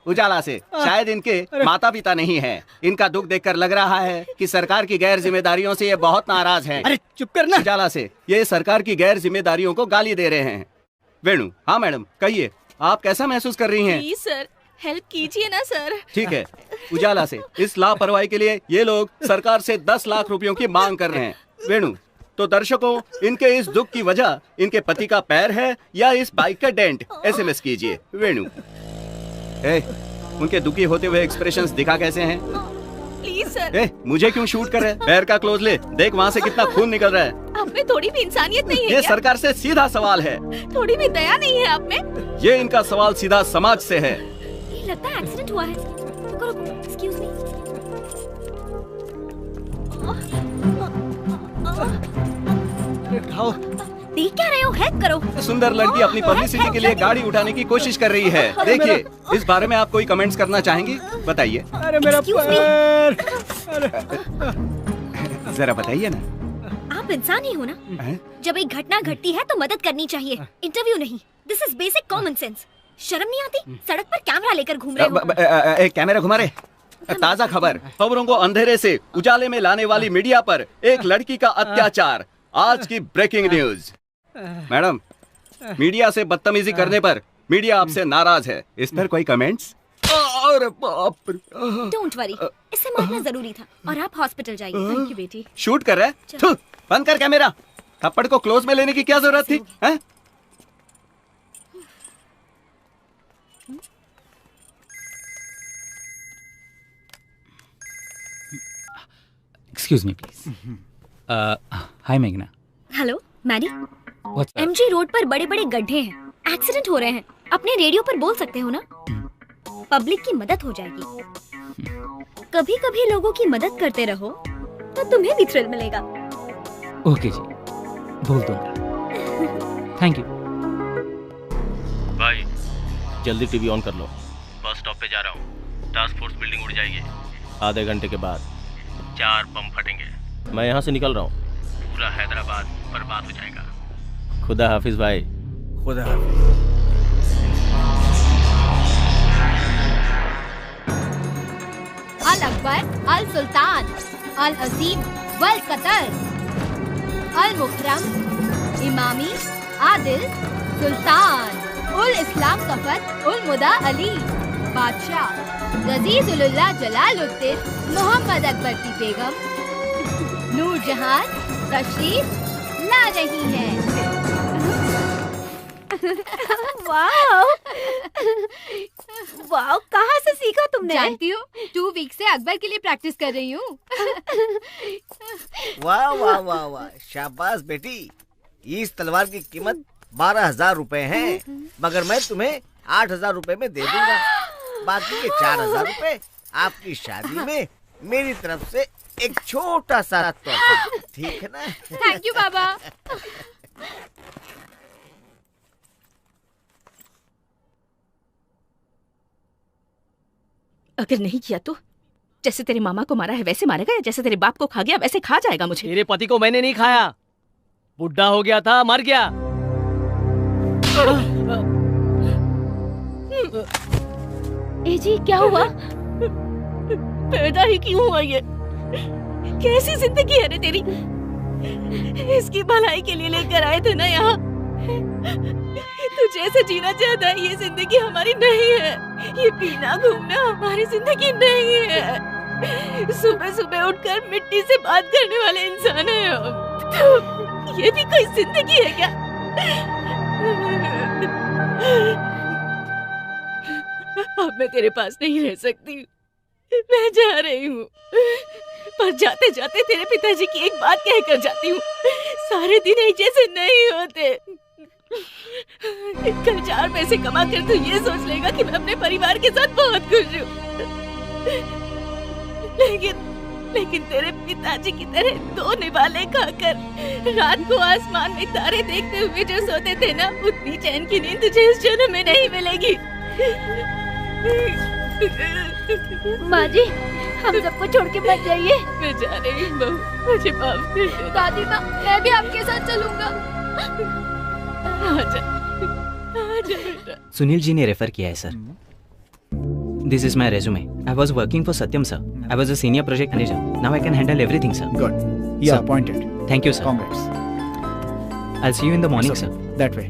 उजाला से शायद इनके माता पिता नहीं हैं। इनका दुख देखकर लग रहा है कि सरकार की गैर जिम्मेदारियों से ये बहुत नाराज हैं। अरे चुप करना। उजाला से ये सरकार की गैर जिम्मेदारियों को गाली दे रहे हैं। वेणु हाँ मैडम कहिए, आप कैसा महसूस कर रही हैं? प्लीज सर हेल्प कीजिए ना सर। ठीक है, उजाला से इस लापरवाही के लिए ये लोग सरकार से 10 लाख रुपयों की मांग कर रहे हैं। वेणु तो दर्शकों, इनके इस दुख की वजह इनके पति का पैर है या इस बाइक का डेंट? SMS कीजिए वेणु। उनके दुखी होते हुए एक्सप्रेशंस दिखा कैसे हैं? Please sir. मुझे क्यों शूट कर रहे हैं? पैर का क्लोज ले, देख वहाँ से कितना खून निकल रहा है। आप में थोड़ी भी इंसानियत नहीं है ये क्या? सरकार से सीधा सवाल है। थोड़ी भी दया नहीं है आप में? ये इनका सवाल सीधा समाज से है। ये लगता है एक्सीडेंट हुआ है। रुको, एक्सक्यूज मी। देख क्या रहे हो? हेल्प करो। सुंदर लड़की अपनी पब्लिसिटी के लिए गाड़ी उठाने की कोशिश कर रही है। देखिए, इस बारे में आप कोई कमेंट्स करना चाहेंगी? बताइए। अरे मेरा पैर। जरा बताइए ना। आप इंसान ही हो ना? जब एक घटना घटती है तो मदद करनी चाहिए, इंटरव्यू नहीं। This is basic common sense. शर्म नहीं आती? सड़क पर कैमरा लेकर घूम रहे हो। कैमरा घुमा रहे। ताजा खबरों को अंधेरे से उजाले में लाने वाली मीडिया पर एक लड़की का अत्याचार। आज की ब्रेकिंग न्यूज। मैडम, मीडिया से बदतमीजी करने पर मीडिया आपसे नाराज है। इस पर कोई कमेंट्स? अरे बाप रे। डोंट वरी, इसे मारना जरूरी था और आप हॉस्पिटल जाइए। थैंक यू बेटी। शूट कर रहे हैं? बंद कर कैमरा। थप्पड़ को क्लोज में लेने की क्या जरूरत थी? हैं? Excuse me, please. Hi, Meghna. Hello Maddie. What's up? MG road पर बड़े बड़े गड्ढे हैं, एक्सीडेंट हो रहे हैं। अपने रेडियो पर बोल सकते हो ना? पब्लिक की मदद हो जाएगी। कभी कभी लोगों की मदद करते रहो तो तुम्हें भी थ्रिल मिलेगा। ओके जी, बोल दूंगा। Thank you. भाई जल्दी टीवी ऑन कर लो। बस स्टॉप पे जा रहा हूँ। टास्क फोर्स बिल्डिंग उड़ जाएगी। आधे घंटे के बाद 4 बम फटेंगे। मैं यहाँ से निकल रहा हूँ। पूरा हैदराबाद बर्बाद हो जाएगा। खुदा हाफिज भाई। खुदा हाफिज। अल अकबर, अल सुल्तान, अल अजीम, वल कतर, अल मुकरम, इमामी, आदिल, सुल्तान, उल इस्लाम सफर, उल मुदा अली, बादशाह, गजीजुल्लाह जलालुद्दीन, मोहम्मद अकबर की बेगम, नूरजहान तशरीफ ला रही है। वाओ वाओ, कहाँ से सीखा तुमने? जानती हो, 2 वीक से अकबर के लिए प्रैक्टिस कर रही हूँ। वाह वाह वाह वाह, शाबाश बेटी। इस तलवार की कीमत 12,000 रुपए है, मगर मैं तुम्हें 8,000 रुपए में दे दूंगा। बाकी के 4,000 रुपए आपकी शादी में मेरी तरफ से एक छोटा सा तोहफा, ठीक है ना? थैंक यू बाबा। अगर नहीं किया तो जैसे तेरे मामा को मारा है वैसे मारेगा, या जैसे तेरे बाप को खा गया वैसे खा जाएगा मुझे? तेरे पति को मैंने नहीं खाया, बुढ़ा हो गया था, मर गया। ए जी क्या हुआ? पैदा ही क्यों हुआ ये? कैसी जिंदगी है रे तेरी? इसकी भलाई के लिए लेकर आए थे ना यहाँ। तू जैसे जीना चाहता है ये जिंदगी हमारी नहीं है। ये पीना घूमना हमारी जिंदगी नहीं है। सुबह सुबह उठकर मिट्टी से बात करने वाले इंसान है हम। तो ये भी कोई जिंदगी है क्या? अब मैं तेरे पास नहीं रह सकती, मैं जा रही हूँ। पर जाते जाते तेरे पिताजी की एक बात कहकर जाती हूँ, सारे दिन एक जैसे नहीं होते। कल 4 पैसे कमा कर तू ये सोच लेगा कि मैं अपने परिवार के साथ बहुत खुश हूँ, लेकिन तेरे पिताजी की तरह 2 निवाले खाकर रात को आसमान में तारे देखते हुए जो सोते थे ना, उतनी चैन की नींद तुझे इस जन्म में नहीं मिलेगी। माँ जी, हम सबको छोड़ के मत जाइए। बेचारे बहू, मुझे माफ कर दो। दादी माँ, मैं भी आपके साथ चलूंगा। आजा, आजा बेटा। सुनील जी ने रेफर किया है sir. This is my resume. I was working for Satyam sir. I was a senior project manager. Now I can handle everything sir. Good, you are appointed. Thank you sir. Congrats. I'll see you in the morning, sir. That way.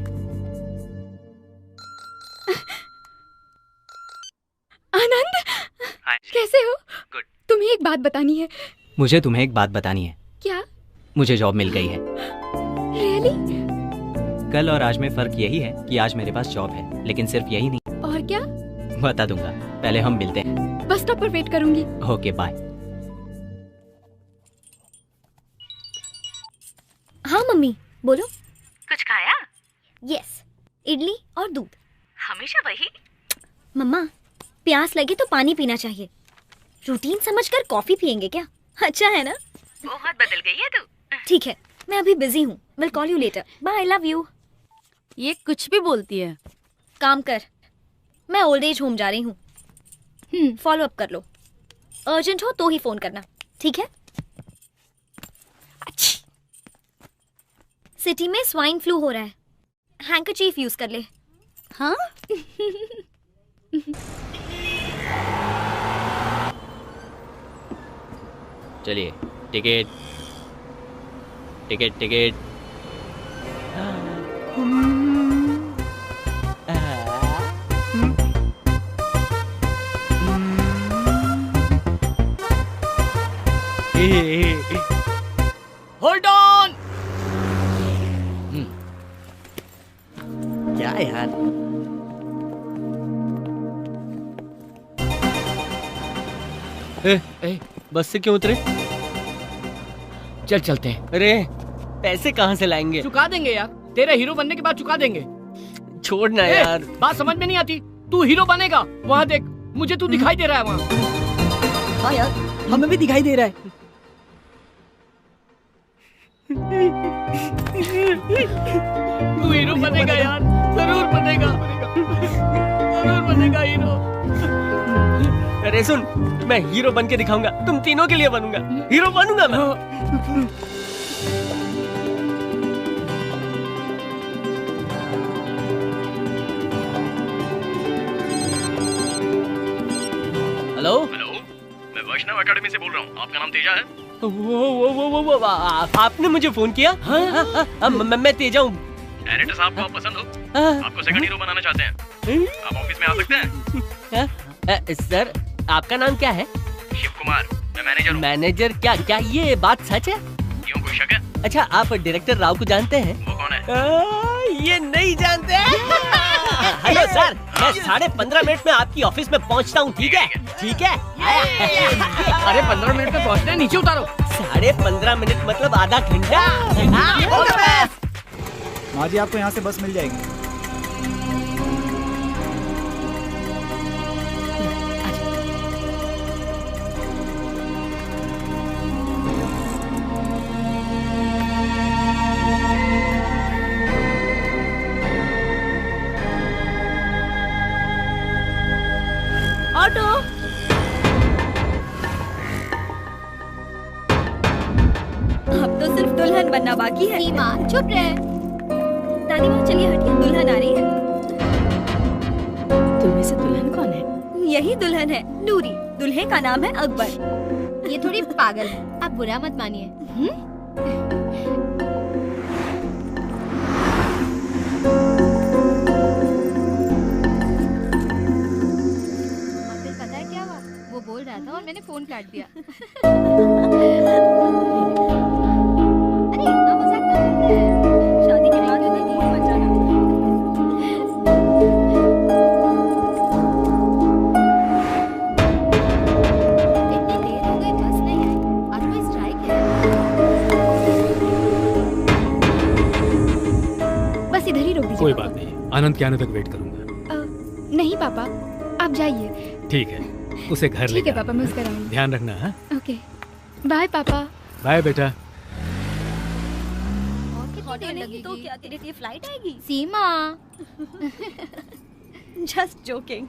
Anand, कैसे हो? Good. तुम्हें एक बात बतानी है। मुझे तुम्हें एक बात बतानी है। क्या? मुझे जॉब मिल गई है। Really? कल और आज में फर्क यही है कि आज मेरे पास जॉब है, लेकिन सिर्फ यही नहीं। और क्या? बता दूंगा, पहले हम मिलते हैं। बस स्टॉप पर वेट करूंगी। Okay, bye. हाँ मम्मी, बोलो। कुछ खाया? यस, इडली और दूध। हमेशा वही? मम्मा, प्यास लगे तो पानी पीना चाहिए। रूटीन समझकर कॉफी पियेंगे क्या? अच्छा है ना? बहुत बदल गई है तू। ठीक है, मैं अभी बिजी हूँ। Will call you later. Bye, I love you. ये कुछ भी बोलती है। काम कर, मैं ओल्ड एज होम जा रही हूँ। फॉलो अप कर लो। अर्जेंट हो तो ही फोन करना, ठीक है? सिटी में स्वाइन फ्लू हो रहा है। हैंकरचीफ यूज कर ले। हाँ? चलिए, ticket ticket ticket. Hold on. क्या यार, बस से क्यों उतरे? चल चलते हैं। अरे पैसे कहाँ से लाएंगे? चुका देंगे यार, तेरे हीरो बनने के बाद चुका देंगे। छोड़ना यार। बात समझ में नहीं आती। तू हीरो बनेगा, वहाँ देख, मुझे तू दिखाई दे रहा है वहाँ। हाँ यार, हमें भी दिखाई दे रहा है। तू हीरो बनेगा यार, जरूर बनेगा, जरूर बनेगा हीरो। अरे सुन, मैं हीरो बन के दिखाऊंगा, तुम तीनों के लिए बनूंगा, हीरो बनूंगा मैं। हेलो हेलो, मैं वैष्णव एकेडमी से बोल रहा हूँ। आपका नाम तेजा है? वो आपने मुझे फोन किया? हाँ, मैं तेजा हूँ। डायरेक्टर साहब को आप पसंद हो? आपको सेकंड हीरो बनाना चाहते हैं? आप ऑफिस में आ सकते हैं? सर, आपका नाम क्या है? शिव कुमार, मैं मैनेजर हूँ। मैनेजर? क्या ये बात सच है? क्यों, कोई शक है? अच्छा, आप डायरेक्टर राव को जानते हैं? वो कौन है? ये नहीं जानते। हेलो सर, मैं 15.5 मिनट में आपकी ऑफिस में पहुंचता हूँ, ठीक है? ठीक है। अरे 15 मिनट में पहुंचना है, नीचे उतारो। 15.5 मिनट मतलब आधा घंटा। माँ जी, आपको यहाँ से बस मिल जाएगी। ऑटो। अब तो सिर्फ दुल्हन बनना बाकी है। सीमा, चुप रहे। दादी माँ, चलिए हटिए, दुल्हन आ रही है। तुम से दुल्हन कौन है? यही दुल्हन है, नूरी। दूल्हे का नाम है अकबर। ये थोड़ी पागल है, आप बुरा मत मानिए। पता है क्या हुआ? वो बोल रहा था और मैंने फोन काट दिया। अरे इतना मजाक ना करते हैं। शादी के बाद उन्हें नहीं बचाना। इतनी देर हो गई, बस नहीं आई। आज कोई स्ट्राइक है? बस इधर ही रोक दीजिए। कोई बात नहीं, आनंद के आने तक वेट करूंगा। नहीं पापा, आप जाइए। ठीक है, उसे घर ले ठीक है पापा, मैं उसका रहूंगी। ध्यान रखना। हाँ, ओके, बाय पापा। बाय बेटा। नहीं तो क्या तेरे लिए फ्लाइट आएगी? सीमा। Just joking.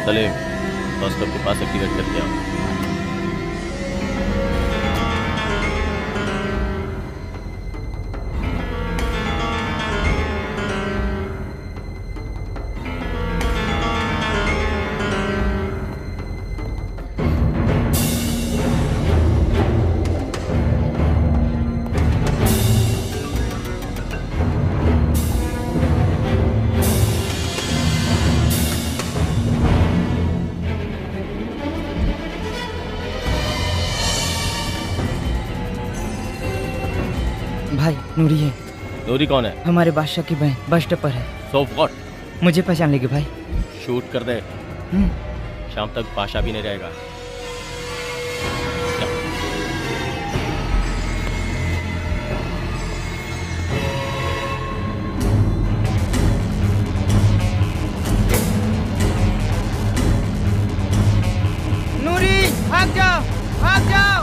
Salim, bus stop के पास एक्टिवेट करके आओ। भाई नूरी है। नूरी कौन है? हमारे बादशाह की बहन, बस स्टॉप पर है। So what? मुझे पहचान लेगी भाई। शूट कर दे। शाम तक बादशाह भी नहीं रहेगा। नूरी भाग जाओ, भाग जाओ,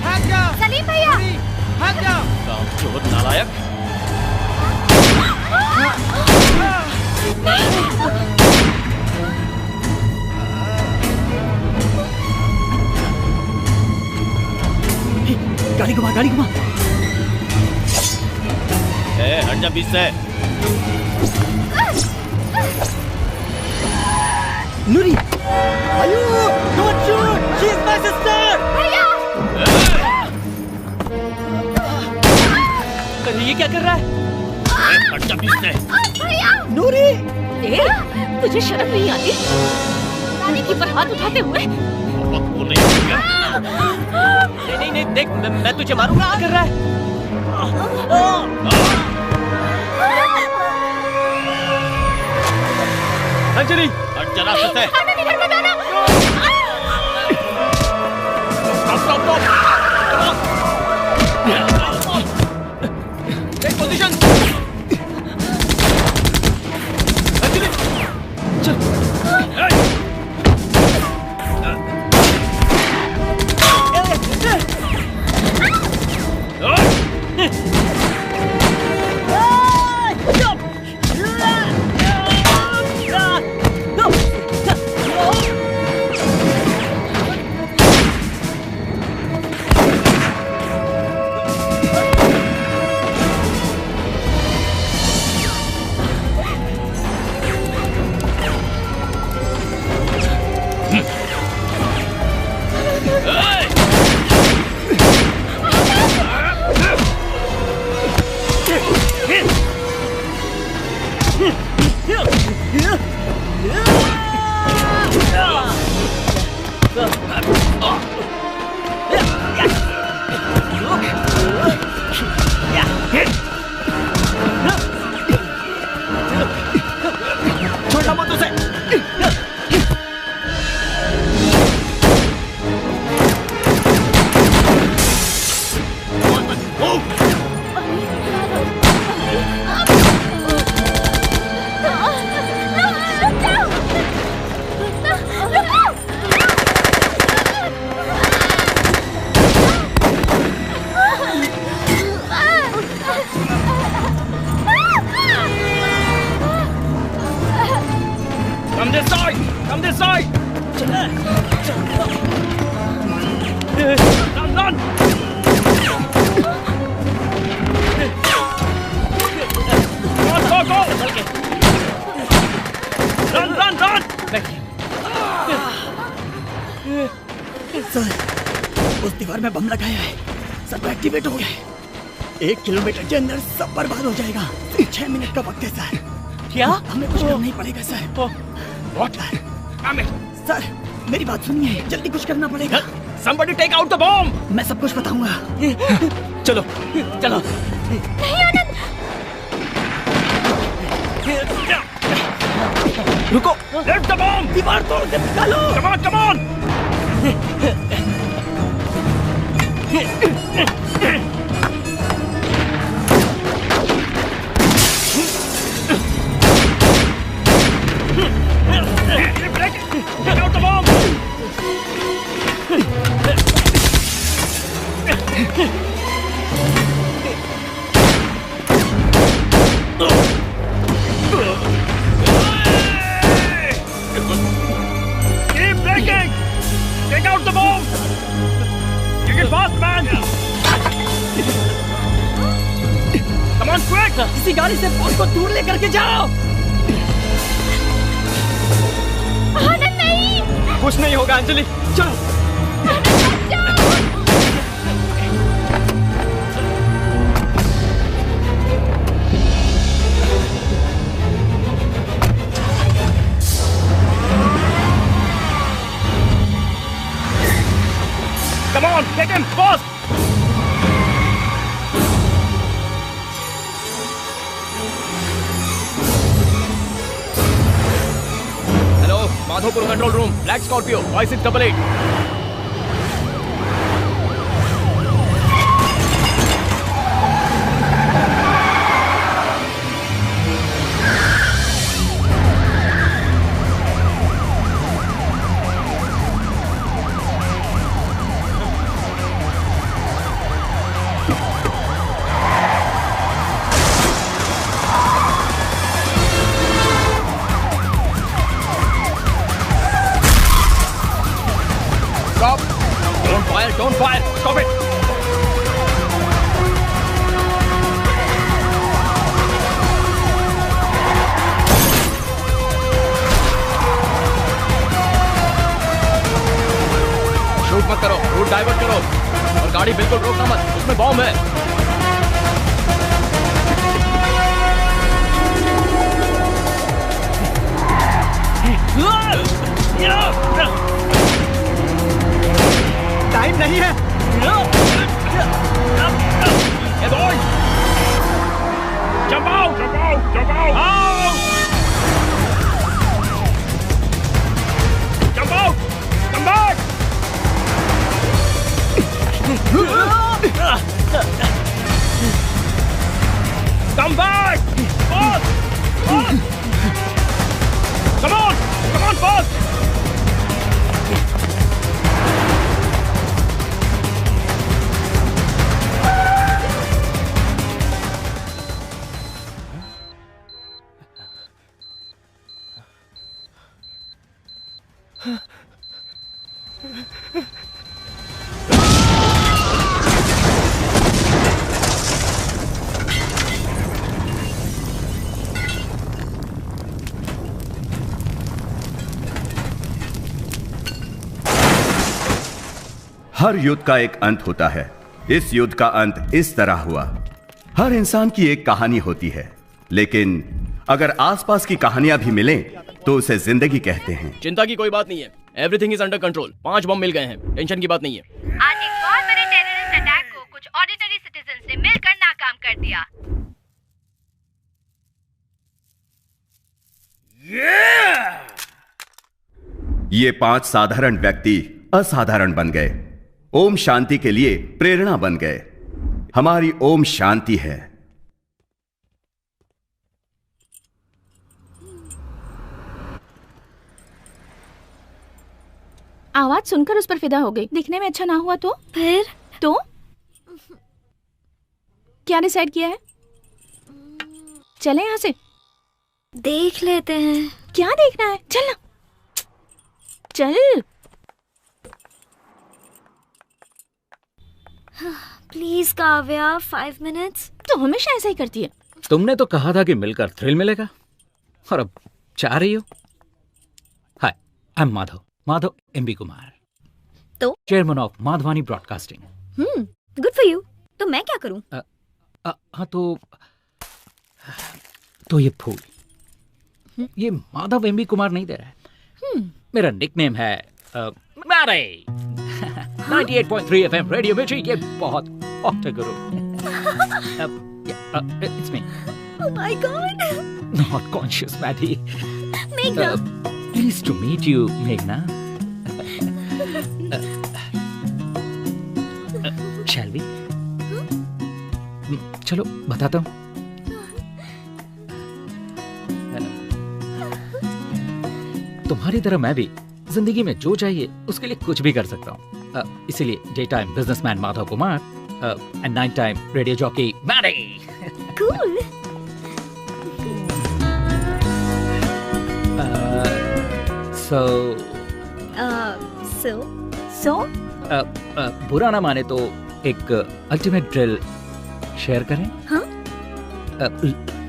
भाग जाओ। सलीम भैया भाग जाओ। कामचोर नालायक। गाड़ी घुमा, गाड़ी घुमा। हट जा बीच से। नूरी, आयु, don't shoot, she is my sister. भैया ये क्या कर रहा है? हट जा बीच से। भैया नूरी, तुझे शर्म नहीं आती रानी की पर हाथ उठाते हुए? नहीं नहीं देख, मैं तुझे मारूंगा। क्या कर रहा है? अंजलि, हट जा रास्ते से। Take position. अंजलि, चल। छोटा मत उसे। Come this side! Come this side! Run, run! Go, go, go! Run, run, run! Sir, उस दीवार में बम लगाया है। सब एक्टिवेट हो गया है। 1 किलोमीटर के अंदर सब बर्बाद हो जाएगा। 6 मिनट का वक्त है सर। क्या? हमें कुछ करना ही पड़ेगा सर। What? सर, मेरी बात सुनिए, जल्दी कुछ करना पड़ेगा। Somebody take out the bomb! मैं सब कुछ बताऊंगा। चलो चलो। नहीं आनंद। रुको। Let the bomb! दीवार तोड़ के निकालो। Come on, come on! Take out the bomb! Keep breaking! Take out the bomb! Take it fast, man! Come on, quick! किसी गाड़ी से पोस्ट को दूर लेकर के जाओ। आनंद नहीं। कुछ नहीं होगा अंजलि, चलो। Come on, get him, fast! Hello, Madhopur control room, Black Scorpio, 5688. Don't fire! Stop it! Shoot मत करो, रूट डाइवर्ट करो और गाड़ी बिल्कुल रोकना मत, उसमें बॉम्ब है। टाइम नहीं है। Hey boys! Jump out! Jump out! Jump out! Out! Jump out! Come back! Come back! Fast! Fast! Come on! Come on, fast! हर युद्ध का एक अंत होता है। इस युद्ध का अंत इस तरह हुआ। हर इंसान की एक कहानी होती है, लेकिन अगर आसपास की कहानियां भी मिलें तो उसे जिंदगी कहते हैं। चिंता की कोई बात नहीं है, एवरीथिंग इज अंडर कंट्रोल। 5 बम मिल गए हैं, टेंशन की बात नहीं है। आज एक बहुत बड़े टेररिस्ट अटैक को कुछ ऑर्डिनरी सिटीजन ने मिलकर नाकाम कर दिया। ये 5 साधारण व्यक्ति असाधारण बन गए, ओम शांति के लिए प्रेरणा बन गए। हमारी ओम शांति है। आवाज सुनकर उस पर फिदा हो गई। दिखने में अच्छा ना हुआ तो फिर तो क्या डिसाइड किया है? चले यहाँ से, देख लेते हैं। क्या देखना है? चल ना, चल। Please Kavya, 5 minutes. तो हमेशा ऐसा ही करती है। तुमने तो कहा था कि मिलकर थ्रिल मिलेगा, और अब चाह रही हो। Hi, I am Madhav MB Kumar, तो chairman of Madhvani broadcasting. Good for you. तो मैं क्या करूं? हाँ तो ये फूल, ये माधव एमबी कुमार नहीं दे रहा है। मेरा निकनेम है मैरी। 98.3 FM रेडियो मिर्ची, ये बहुत हॉट है गुरु। It's me. Oh my God. Not conscious, Maddie. Meghna. Pleased to meet you, Meghna. Shall we? चलो बताता हूँ। तुम्हारी तरह मैं भी जिंदगी में जो चाहिए उसके लिए कुछ भी कर सकता हूँ। इसीलिए day time businessman Madhav Kumar and night time radio jockey Maddy. Cool. So? बुरा ना माने तो एक अल्टीमेट ड्रिल शेयर करें? हाँ?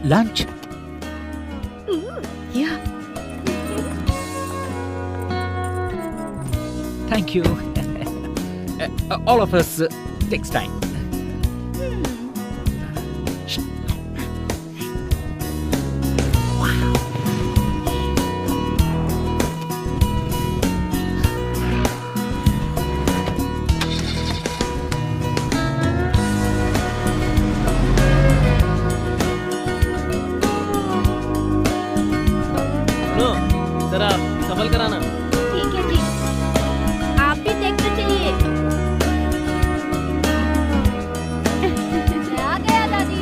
Lunch? Yeah. Thank you. All of us takes time. जरा सफल कराना। ठीक है जी, आप भी देखते चलिए। आ गया दादी।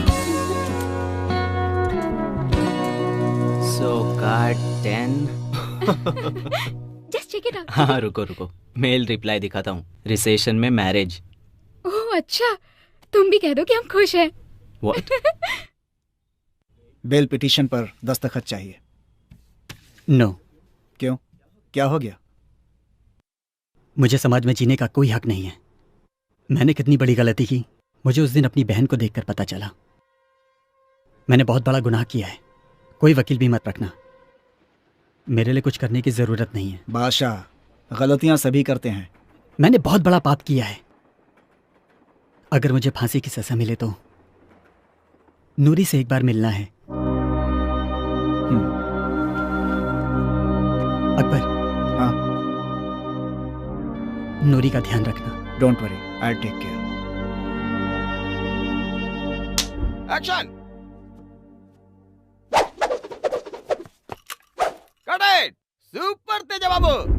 So card 10. Just check it out. हाँ रुको रुको, मेल रिप्लाई दिखाता हूँ। रिसेशन में मैरिज। ओह अच्छा, तुम भी कह दो कि हम खुश हैं। What? बेल पिटीशन पर दस्तखत चाहिए। नो। क्यों, क्या हो गया? मुझे समाज में जीने का कोई हक नहीं है। मैंने कितनी बड़ी गलती की, मुझे उस दिन अपनी बहन को देखकर पता चला। मैंने बहुत बड़ा गुनाह किया है। कोई वकील भी मत रखना, मेरे लिए कुछ करने की जरूरत नहीं है। बादशाह, गलतियां सभी करते हैं। मैंने बहुत बड़ा पाप किया है। अगर मुझे फांसी की सजा मिले तो नूरी से एक बार मिलना है। अकबर। हाँ? नूरी का ध्यान रखना। Don't worry, I take care. Action. Cut it. Super Teja Babu.